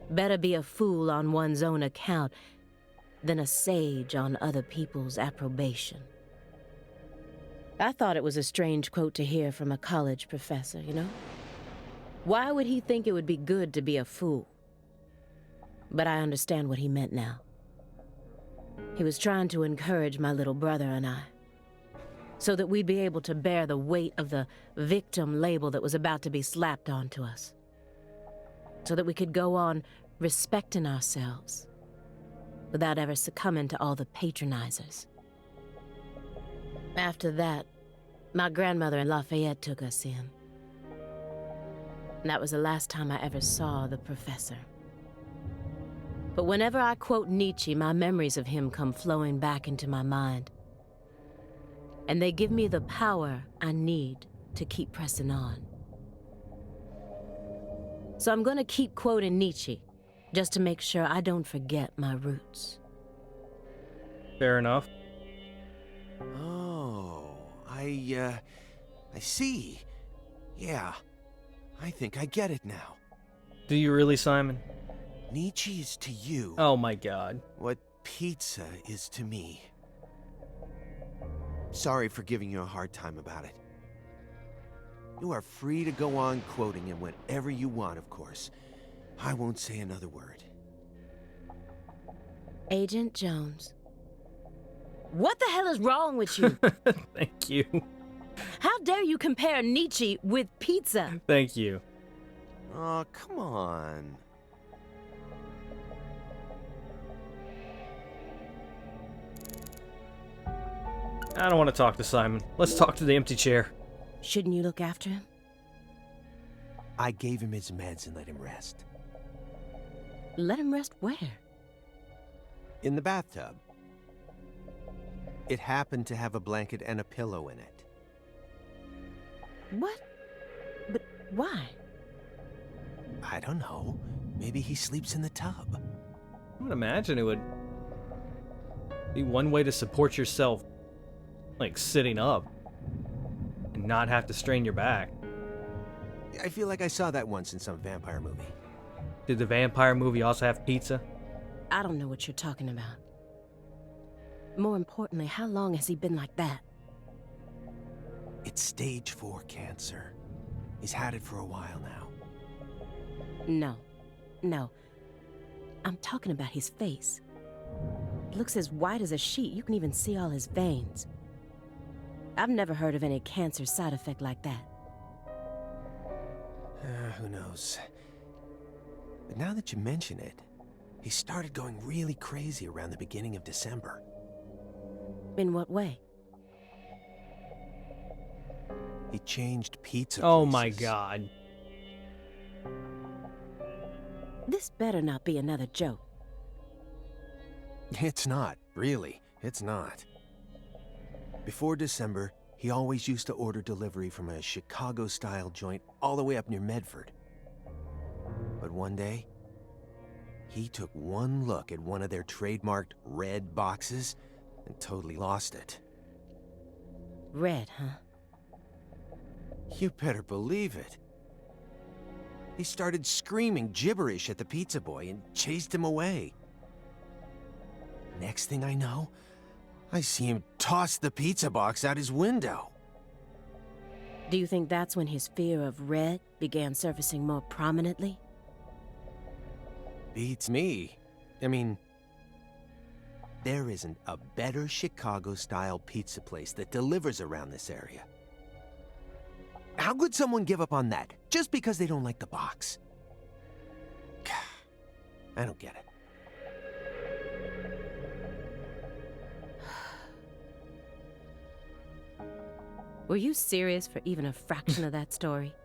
[SPEAKER 5] Better be a fool on one's own account than a sage on other people's approbation. I thought it was a strange quote to hear from a college professor, you know? Why would he think it would be good to be a fool? But I understand what he meant now. He was trying to encourage my little brother and I, so that we'd be able to bear the weight of the victim label that was about to be slapped onto us. So that we could go on respecting ourselves without ever succumbing to all the patronizers. After that, my grandmother in Lafayette took us in. That was the last time I ever saw the professor. But whenever I quote Nietzsche, my memories of him come flowing back into my mind. And they give me the power I need to keep pressing on. So I'm gonna keep quoting Nietzsche, just to make sure I don't forget my roots.
[SPEAKER 1] Fair enough.
[SPEAKER 6] Oh, I see. Yeah, I think I get it now.
[SPEAKER 1] Do you really, Simon?
[SPEAKER 6] Nietzsche is to you
[SPEAKER 1] Oh my god.
[SPEAKER 6] what pizza is to me. Sorry for giving you a hard time about it. You are free to go on quoting him whenever you want, of course. I won't say another word.
[SPEAKER 5] Agent Jones. What the hell is wrong with you?
[SPEAKER 1] Thank you.
[SPEAKER 5] How dare you compare Nietzsche with pizza?
[SPEAKER 1] Thank you.
[SPEAKER 6] Oh, come on.
[SPEAKER 1] I don't want to talk to Simon. Let's talk to the empty chair.
[SPEAKER 5] Shouldn't you look after him?
[SPEAKER 6] I gave him his meds and let him rest.
[SPEAKER 5] Let him rest where?
[SPEAKER 6] In the bathtub. It happened to have a blanket and a pillow in it.
[SPEAKER 5] What? But why?
[SPEAKER 6] I don't know. Maybe he sleeps in the tub.
[SPEAKER 1] I would imagine it would be one way to support yourself, like sitting up, and not have to strain your back.
[SPEAKER 6] I feel like I saw that once in some vampire movie.
[SPEAKER 1] Did the vampire movie also have pizza?
[SPEAKER 5] I don't know what you're talking about. More importantly, how long has he been like that?
[SPEAKER 6] It's stage 4 cancer. He's had it for a while now.
[SPEAKER 5] No. I'm talking about his face. looks as white as a sheet. You can even see all his veins. I've never heard of any cancer side effect like that.
[SPEAKER 6] Who knows? But now that you mention it, he started going really crazy around the beginning of December.
[SPEAKER 5] In what way?
[SPEAKER 6] He changed pizza
[SPEAKER 1] Oh my
[SPEAKER 6] places.
[SPEAKER 1] god.
[SPEAKER 5] This better not be another joke.
[SPEAKER 6] It's not, really. It's not. Before December, he always used to order delivery from a Chicago-style joint all the way up near Medford. But one day, he took one look at one of their trademarked red boxes and totally lost it.
[SPEAKER 5] Red, huh?
[SPEAKER 6] You better believe it. He started screaming gibberish at the pizza boy and chased him away. Next thing I know, I see him toss the pizza box out his window.
[SPEAKER 5] Do you think that's when his fear of red began surfacing more prominently?
[SPEAKER 6] Beats me. I mean, there isn't a better Chicago-style pizza place that delivers around this area. How could someone give up on that just because they don't like the box? I don't get it.
[SPEAKER 5] Were you serious for even a fraction of that story?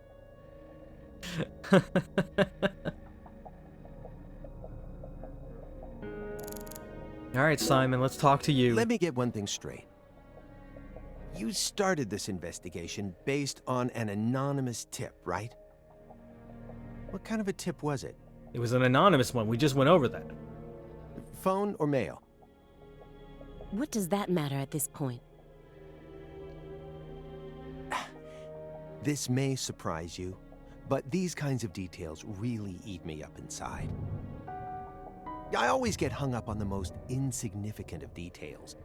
[SPEAKER 1] All right, Simon, let's talk to you.
[SPEAKER 6] Let me get one thing straight. You started this investigation based on an anonymous tip, right? What kind of a tip was it?
[SPEAKER 1] It was an anonymous one. We just went over that.
[SPEAKER 6] Phone or mail?
[SPEAKER 5] What does that matter at this point?
[SPEAKER 6] This may surprise you, but these kinds of details really eat me up inside. I always get hung up on the most insignificant of details,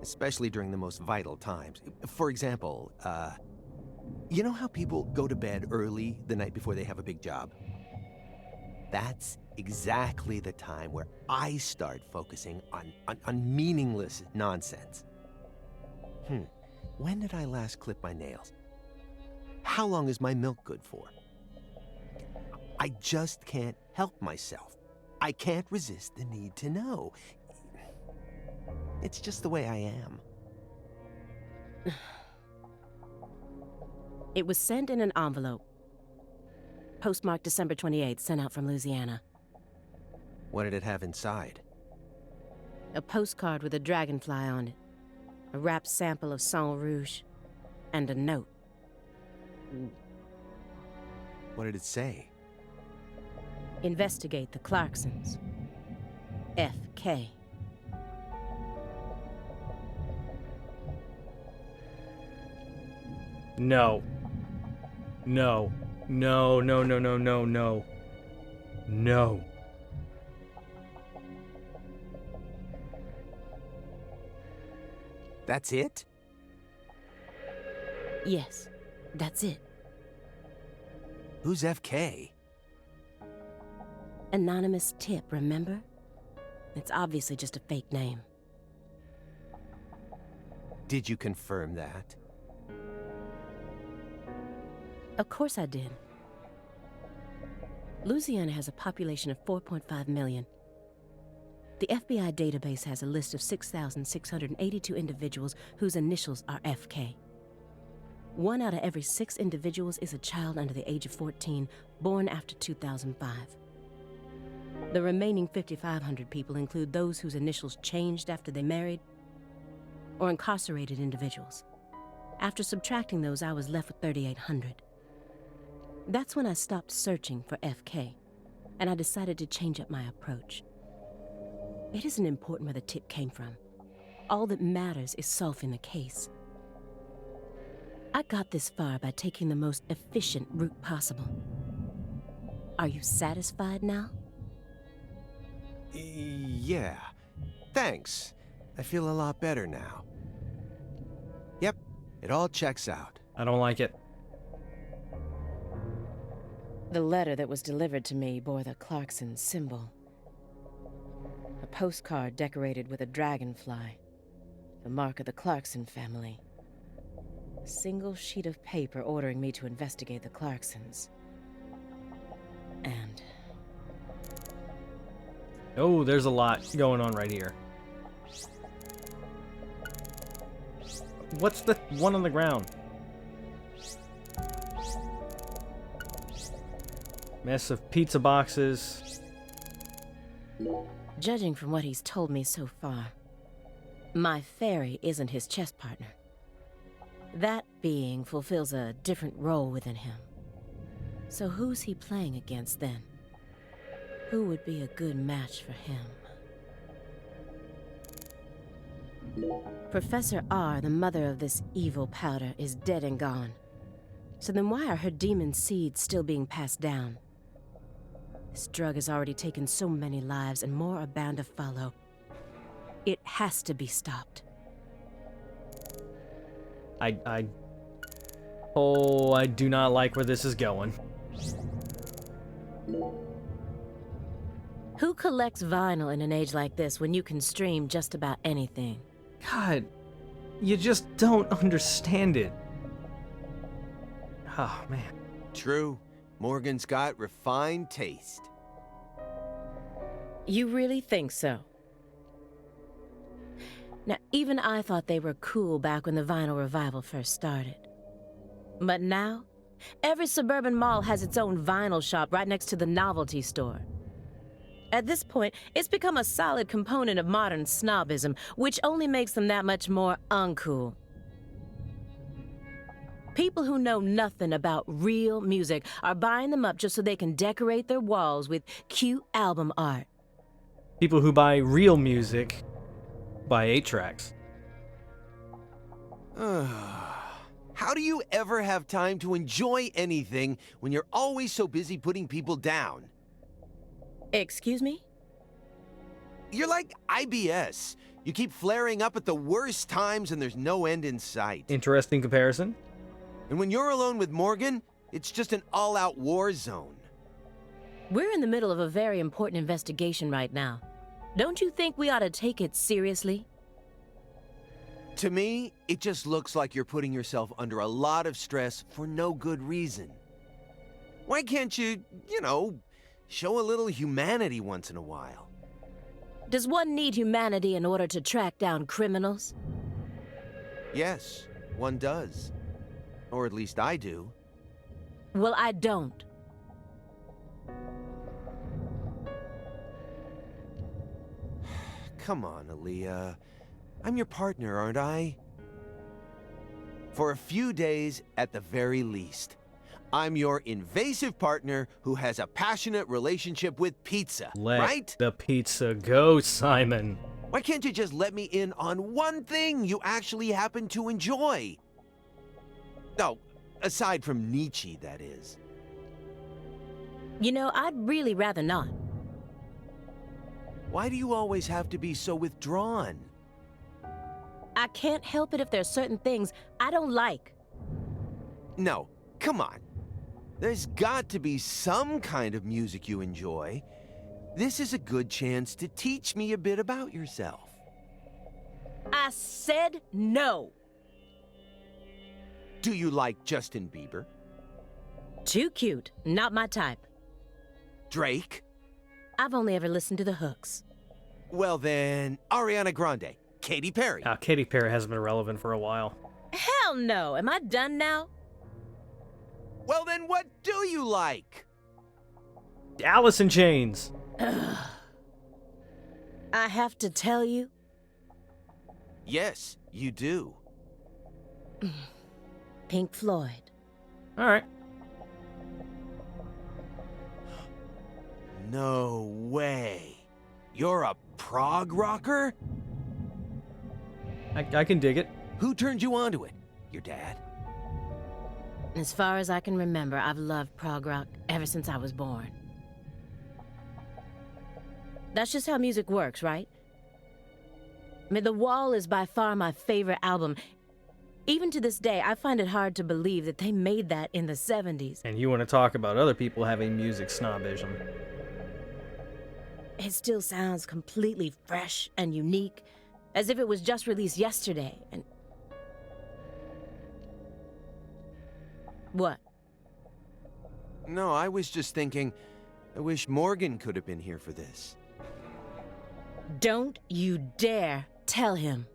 [SPEAKER 6] especially during the most vital times. For example, you know how people go to bed early the night before they have a big job? That's exactly the time where I start focusing on meaningless nonsense. When did I last clip my nails? How long is my milk good for? I just can't help myself. I can't resist the need to know. It's just the way I am.
[SPEAKER 5] It was sent in an envelope. Postmarked December 28th, sent out from Louisiana.
[SPEAKER 6] What did it have inside?
[SPEAKER 5] A postcard with a dragonfly on it. A wrapped sample of Sang Rouge. And a note.
[SPEAKER 6] What did it say?
[SPEAKER 5] Investigate the Clarksons. F.K.
[SPEAKER 1] No. No. No, no, no, no, no, no. No.
[SPEAKER 6] That's it?
[SPEAKER 5] Yes, that's it.
[SPEAKER 6] Who's FK?
[SPEAKER 5] Anonymous tip, remember? It's obviously just a fake name.
[SPEAKER 6] Did you confirm that?
[SPEAKER 5] Of course I did. Louisiana has a population of 4.5 million. The FBI database has a list of 6,682 individuals whose initials are FK. 1 out of every 6 individuals is a child under the age of 14, born after 2005. The remaining 5,500 people include those whose initials changed after they married, or incarcerated individuals. After subtracting those, I was left with 3,800. That's when I stopped searching for FK, and I decided to change up my approach. It isn't important where the tip came from. All that matters is solving the case. I got this far by taking the most efficient route possible. Are you satisfied now?
[SPEAKER 6] Yeah. Thanks. I feel a lot better now. Yep, it all checks out.
[SPEAKER 1] I don't like it.
[SPEAKER 5] The letter that was delivered to me bore the Clarkson symbol. A postcard decorated with a dragonfly, the mark of the Clarkson family. A single sheet of paper ordering me to investigate the Clarksons. And
[SPEAKER 1] Oh, there's a lot going on right here. What's the one on the ground? Mess of pizza boxes.
[SPEAKER 5] judging from what he's told me so far, my fairy isn't his chess partner. That being fulfills a different role within him. So who's he playing against then? Who would be a good match for him? Professor R, the mother of this evil powder, is dead and gone. So then why are her demon seeds still being passed down? This drug has already taken so many lives, and more are bound to follow. It has to be stopped.
[SPEAKER 1] I do not like where this is going.
[SPEAKER 5] Who collects vinyl in an age like this when you can stream just about anything?
[SPEAKER 1] God, you just don't understand it. Oh, man.
[SPEAKER 6] True. Morgan's got refined taste.
[SPEAKER 5] You really think so? Now, even I thought they were cool back when the vinyl revival first started. But now, every suburban mall has its own vinyl shop right next to the novelty store. At this point, it's become a solid component of modern snobism, which only makes them that much more uncool. People who know nothing about real music are buying them up just so they can decorate their walls with cute album art.
[SPEAKER 1] People who buy real music buy 8-tracks.
[SPEAKER 6] How do you ever have time to enjoy anything when you're always so busy putting people down?
[SPEAKER 5] Excuse me?
[SPEAKER 6] You're like IBS. You keep flaring up at the worst times and there's no end in sight.
[SPEAKER 1] Interesting comparison.
[SPEAKER 6] And when you're alone with Morgan, it's just an all-out war zone.
[SPEAKER 5] We're in the middle of a very important investigation right now. Don't you think we ought to take it seriously?
[SPEAKER 6] To me, it just looks like you're putting yourself under a lot of stress for no good reason. Why can't you, show a little humanity once in a while?
[SPEAKER 5] Does one need humanity in order to track down criminals?
[SPEAKER 6] Yes, one does. Or at least I do.
[SPEAKER 5] Well, I don't.
[SPEAKER 6] Come on, Aaliyah. I'm your partner, aren't I? For a few days, at the very least. I'm your invasive partner who has a passionate relationship with pizza,
[SPEAKER 1] Let
[SPEAKER 6] right?
[SPEAKER 1] the pizza go, Simon.
[SPEAKER 6] Why can't you just let me in on one thing you actually happen to enjoy? No, aside from Nietzsche, that is.
[SPEAKER 5] I'd really rather not.
[SPEAKER 6] Why do you always have to be so withdrawn?
[SPEAKER 5] I can't help it if there's certain things I don't like.
[SPEAKER 6] No, come on. There's got to be some kind of music you enjoy. This is a good chance to teach me a bit about yourself.
[SPEAKER 5] I said no.
[SPEAKER 6] Do you like Justin Bieber?
[SPEAKER 5] Too cute, not my type.
[SPEAKER 6] Drake?
[SPEAKER 5] I've only ever listened to the hooks.
[SPEAKER 6] Well then, Ariana Grande, Katy Perry.
[SPEAKER 1] Katy Perry hasn't been relevant for a while.
[SPEAKER 5] Hell no! Am I done now?
[SPEAKER 6] Well then, what do you like?
[SPEAKER 1] Alice in Chains.
[SPEAKER 5] I have to tell you?
[SPEAKER 6] Yes, you do.
[SPEAKER 5] Pink Floyd.
[SPEAKER 1] All right.
[SPEAKER 6] No way. You're a prog rocker?
[SPEAKER 1] I can dig it.
[SPEAKER 6] Who turned you onto it? Your dad?
[SPEAKER 5] As far as I can remember, I've loved prog rock ever since I was born. That's just how music works, right? I mean, The Wall is by far my favorite album. Even to this day, I find it hard to believe that they made that in the 70s.
[SPEAKER 1] And you want to talk about other people having music snobism.
[SPEAKER 5] It still sounds completely fresh and unique, as if it was just released yesterday, and... What?
[SPEAKER 6] No, I was just thinking, I wish Morgan could have been here for this.
[SPEAKER 5] Don't you dare tell him.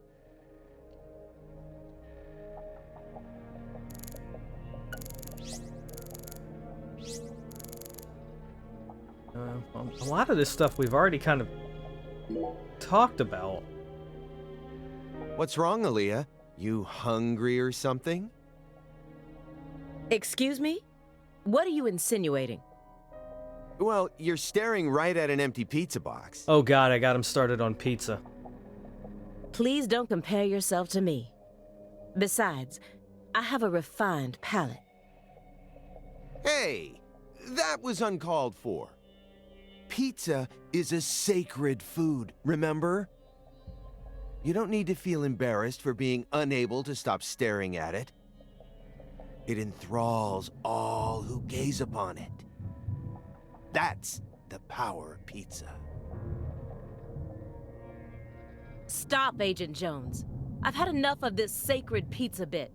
[SPEAKER 1] A lot of this stuff we've already kind of talked about.
[SPEAKER 6] What's wrong, Aaliyah? You hungry or something?
[SPEAKER 5] Excuse me? What are you insinuating?
[SPEAKER 6] Well, you're staring right at an empty pizza box.
[SPEAKER 1] Oh god, I got him started on pizza.
[SPEAKER 5] Please don't compare yourself to me. Besides, I have a refined palate.
[SPEAKER 6] Hey, that was uncalled for. Pizza is a sacred food, remember? You don't need to feel embarrassed for being unable to stop staring at it. It enthralls all who gaze upon it. That's the power of pizza.
[SPEAKER 5] Stop, Agent Jones. I've had enough of this sacred pizza bit.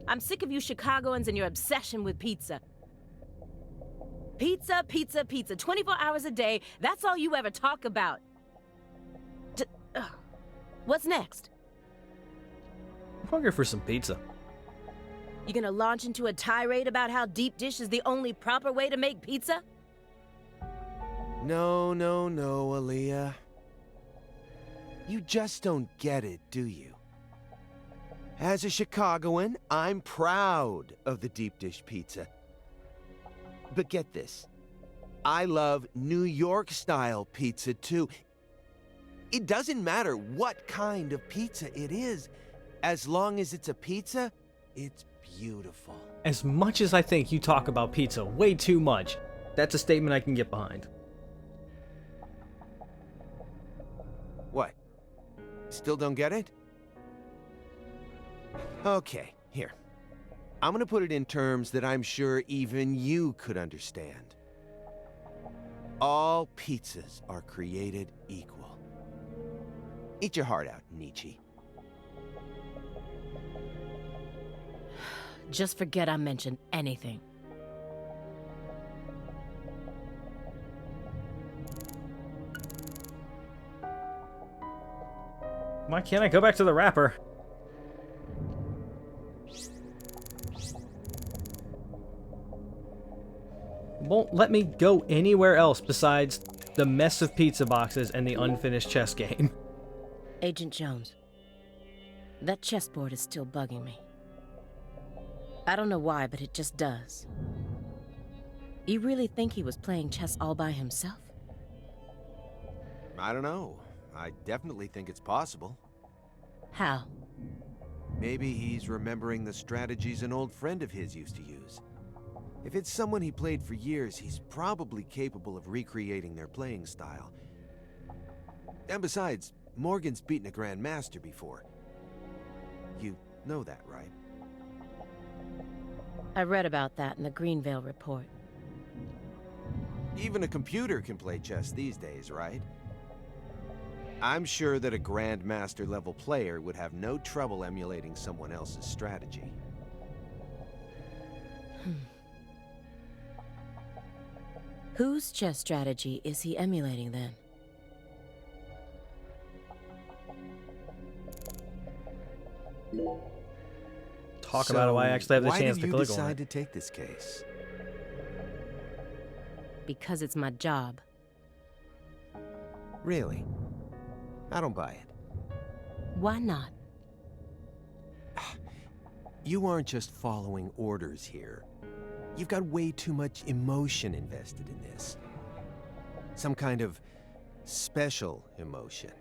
[SPEAKER 5] I'm sick of you Chicagoans and your obsession with pizza. Pizza, pizza, pizza. 24 hours a day, that's all you ever talk about. What's next?
[SPEAKER 1] I'm hungry for some pizza.
[SPEAKER 5] You gonna launch into a tirade about how deep dish is the only proper way to make pizza?
[SPEAKER 6] No, Aaliyah. You just don't get it, do you? As a Chicagoan, I'm proud of the deep dish pizza. But get this, I love New York-style pizza too. It doesn't matter what kind of pizza it is. As long as it's a pizza, it's beautiful.
[SPEAKER 1] As much as I think you talk about pizza way too much, that's a statement I can get behind.
[SPEAKER 6] What? Still don't get it? Okay, here. I'm gonna put it in terms that I'm sure even you could understand. All pizzas are created equal. Eat your heart out, Nietzsche.
[SPEAKER 5] Just forget I mentioned anything.
[SPEAKER 1] Why can't I go back to the wrapper? Won't let me go anywhere else besides the mess of pizza boxes and the unfinished chess game.
[SPEAKER 5] Agent Jones, that chessboard is still bugging me. I don't know why, but it just does. You really think he was playing chess all by himself?
[SPEAKER 6] I don't know. I definitely think it's possible.
[SPEAKER 5] How?
[SPEAKER 6] Maybe he's remembering the strategies an old friend of his used to use. If it's someone he played for years, he's probably capable of recreating their playing style. And besides, Morgan's beaten a Grandmaster before. You know that, right?
[SPEAKER 5] I read about that in the Greenvale report.
[SPEAKER 6] Even a computer can play chess these days, right? I'm sure that a Grandmaster level player would have no trouble emulating someone else's strategy.
[SPEAKER 5] Whose chess strategy is he emulating then?
[SPEAKER 1] Talk about it while I actually have the chance to click on
[SPEAKER 6] Why did you decide
[SPEAKER 1] it.
[SPEAKER 6] to take this case?
[SPEAKER 5] Because it's my job.
[SPEAKER 6] Really? I don't buy it.
[SPEAKER 5] Why not?
[SPEAKER 6] You aren't just following orders here. You've got way too much emotion invested in this. Some kind of special emotion.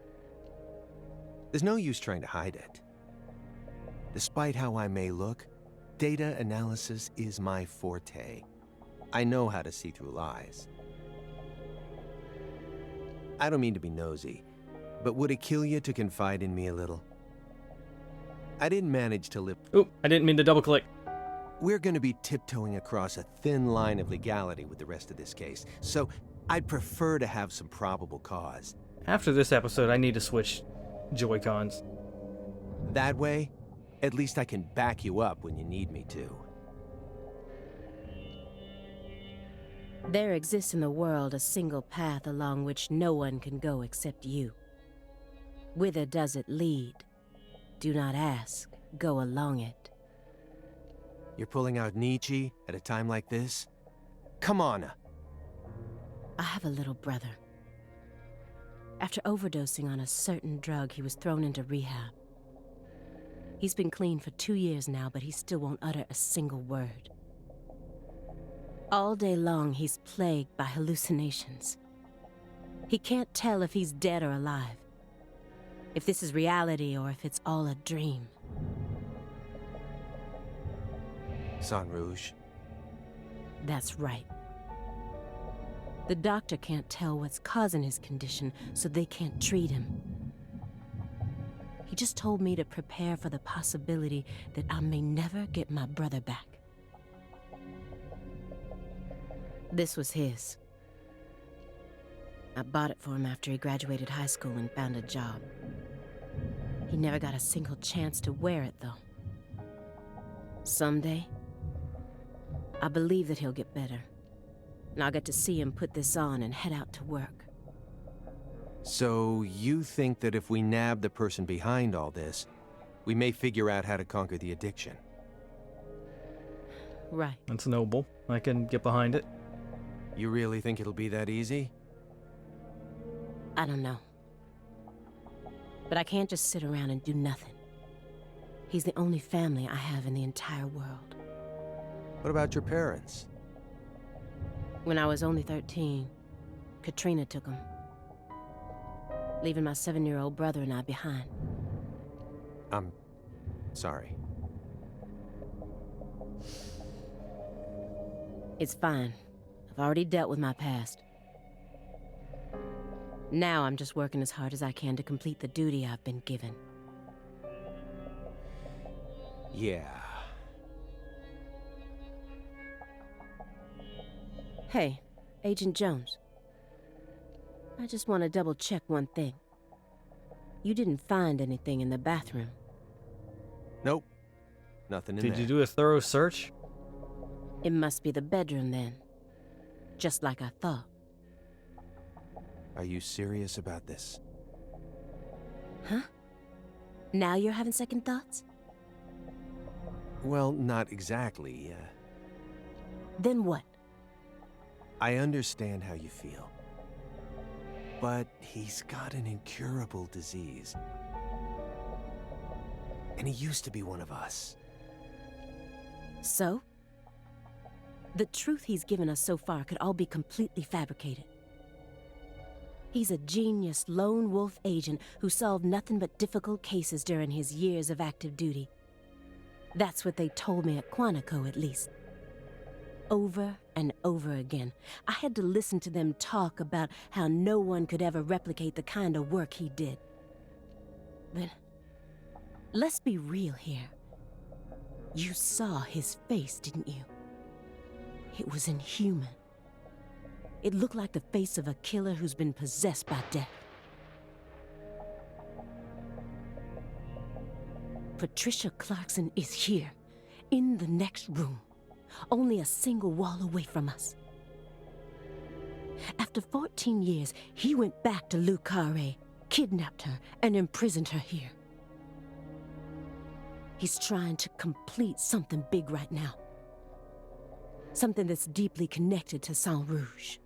[SPEAKER 6] There's no use trying to hide it. Despite how I may look, data analysis is my forte. I know how to see through lies. I don't mean to be nosy, but would it kill you to confide in me a little? I didn't manage to live...
[SPEAKER 1] Oop, I didn't mean to double click.
[SPEAKER 6] We're going to be tiptoeing across a thin line of legality with the rest of this case, so I'd prefer to have some probable cause.
[SPEAKER 1] After this episode, I need to switch Joy-Cons.
[SPEAKER 6] That way, at least I can back you up when you need me to.
[SPEAKER 5] There exists in the world a single path along which no one can go except you. Whither does it lead? Do not ask, go along it.
[SPEAKER 6] You're pulling out Nietzsche at a time like this? Come on.
[SPEAKER 5] I have a little brother. After overdosing on a certain drug, he was thrown into rehab. He's been clean for 2 years now, but he still won't utter a single word. All day long, he's plagued by hallucinations. He can't tell if he's dead or alive, if this is reality or if it's all a dream.
[SPEAKER 6] Sang Rouge.
[SPEAKER 5] That's right. The doctor can't tell what's causing his condition, so they can't treat him. He just told me to prepare for the possibility that I may never get my brother back. This was his. I bought it for him after he graduated high school and found a job. He never got a single chance to wear it, though. Someday, I believe that he'll get better, and I'll get to see him put this on and head out to work.
[SPEAKER 6] So you think that if we nab the person behind all this, we may figure out how to conquer the addiction?
[SPEAKER 5] Right.
[SPEAKER 1] That's noble. I can get behind it.
[SPEAKER 6] You really think it'll be that easy?
[SPEAKER 5] I don't know. But I can't just sit around and do nothing. He's the only family I have in the entire world.
[SPEAKER 6] What about your parents?
[SPEAKER 5] When I was only 13, Katrina took him, leaving my 7-year-old brother and I behind.
[SPEAKER 6] I'm sorry.
[SPEAKER 5] It's fine. I've already dealt with my past. Now I'm just working as hard as I can to complete the duty I've been given.
[SPEAKER 6] Yeah.
[SPEAKER 5] Hey, Agent Jones. I just want to double-check one thing. You didn't find anything in the bathroom.
[SPEAKER 6] Nope. Nothing in there.
[SPEAKER 1] Did you do a thorough search?
[SPEAKER 5] It must be the bedroom then. Just like I thought.
[SPEAKER 6] Are you serious about this?
[SPEAKER 5] Huh? Now you're having second thoughts?
[SPEAKER 6] Well, not exactly.
[SPEAKER 5] Then what?
[SPEAKER 6] I understand how you feel. But he's got an incurable disease. And he used to be one of us.
[SPEAKER 5] So? The truth he's given us so far could all be completely fabricated. He's a genius lone wolf agent who solved nothing but difficult cases during his years of active duty. That's what they told me at Quantico, at least. Over and over again, I had to listen to them talk about how no one could ever replicate the kind of work he did. But let's be real here. You saw his face, didn't you? It was inhuman. It looked like the face of a killer who's been possessed by death. Patricia Clarkson is here, in the next room, only a single wall away from us. After 14 years, he went back to Le Carré, kidnapped her, and imprisoned her here. He's trying to complete something big right now. Something that's deeply connected to Sang Rouge.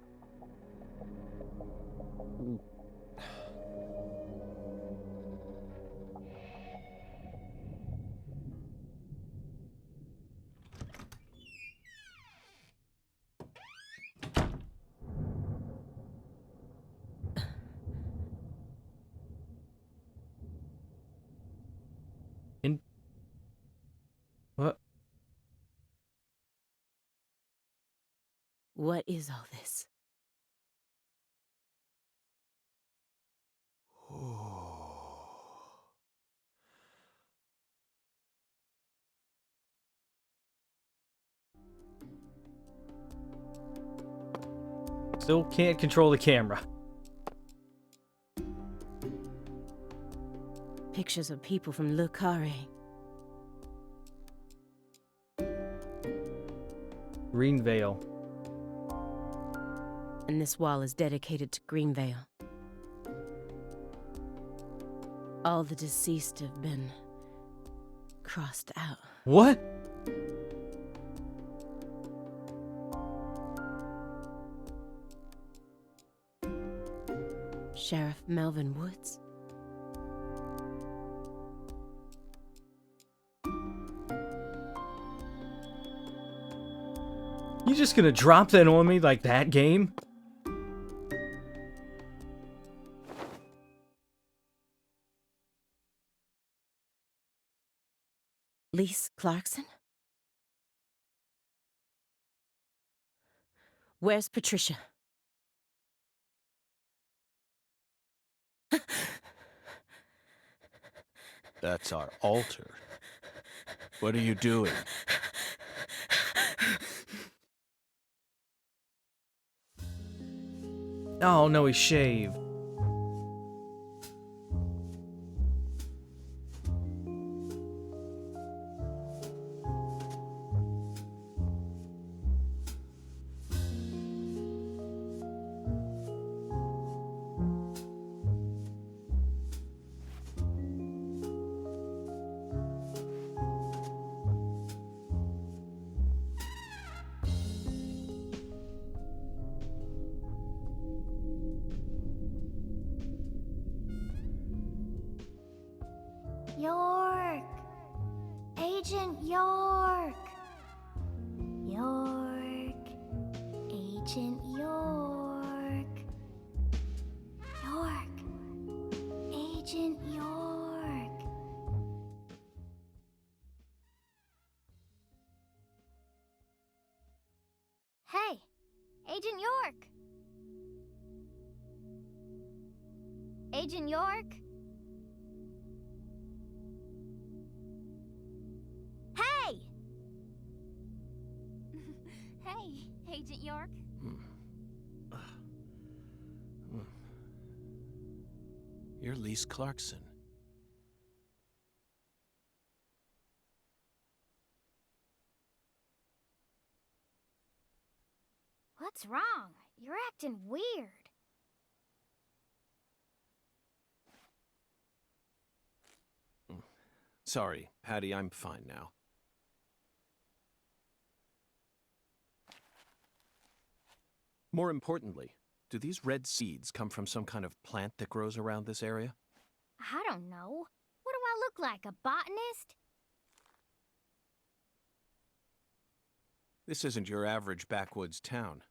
[SPEAKER 1] What?
[SPEAKER 5] What is all this?
[SPEAKER 1] Still can't control the camera.
[SPEAKER 5] Pictures of people from Le Carré.
[SPEAKER 1] Greenvale.
[SPEAKER 5] And this wall is dedicated to Greenvale. All the deceased have been crossed out.
[SPEAKER 1] What?
[SPEAKER 5] Sheriff Melvin Woods.
[SPEAKER 1] You just gonna drop that on me like that, game?
[SPEAKER 5] Lise Clarkson? Where's Patricia?
[SPEAKER 2] That's our altar. What are you doing?
[SPEAKER 1] Oh no, he shaved.
[SPEAKER 3] York! Agent York! York! Agent York! York! Agent York! Hey! Agent York! Agent York? Hey! Hey, Agent York.
[SPEAKER 2] You're Lise Clarkson.
[SPEAKER 3] What's wrong? You're acting weird.
[SPEAKER 2] Sorry, Patty, I'm fine now. More importantly, do these red seeds come from some kind of plant that grows around this area?
[SPEAKER 3] I don't know. What do I look like, a botanist?
[SPEAKER 2] This isn't your average backwoods town.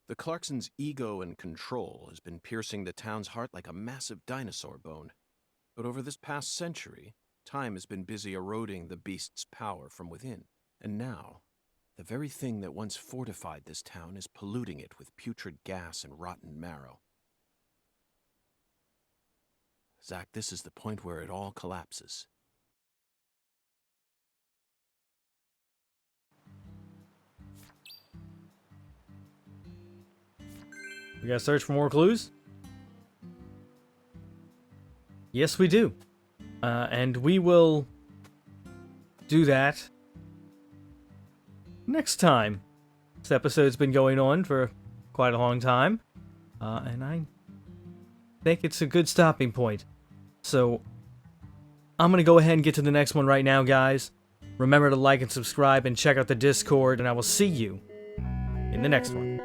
[SPEAKER 2] The Clarksons' ego and control has been piercing the town's heart like a massive dinosaur bone. But over this past century, time has been busy eroding the beast's power from within. And now, the very thing that once fortified this town is polluting it with putrid gas and rotten marrow. Zach, this is the point where it all collapses.
[SPEAKER 1] We gotta search for more clues? Yes, we do. And we will do that next time. This episode's been going on for quite a long time. And I think it's a good stopping point. So, I'm gonna go ahead and get to the next one right now, guys. Remember to like and subscribe and check out the Discord, and I will see you in the next one.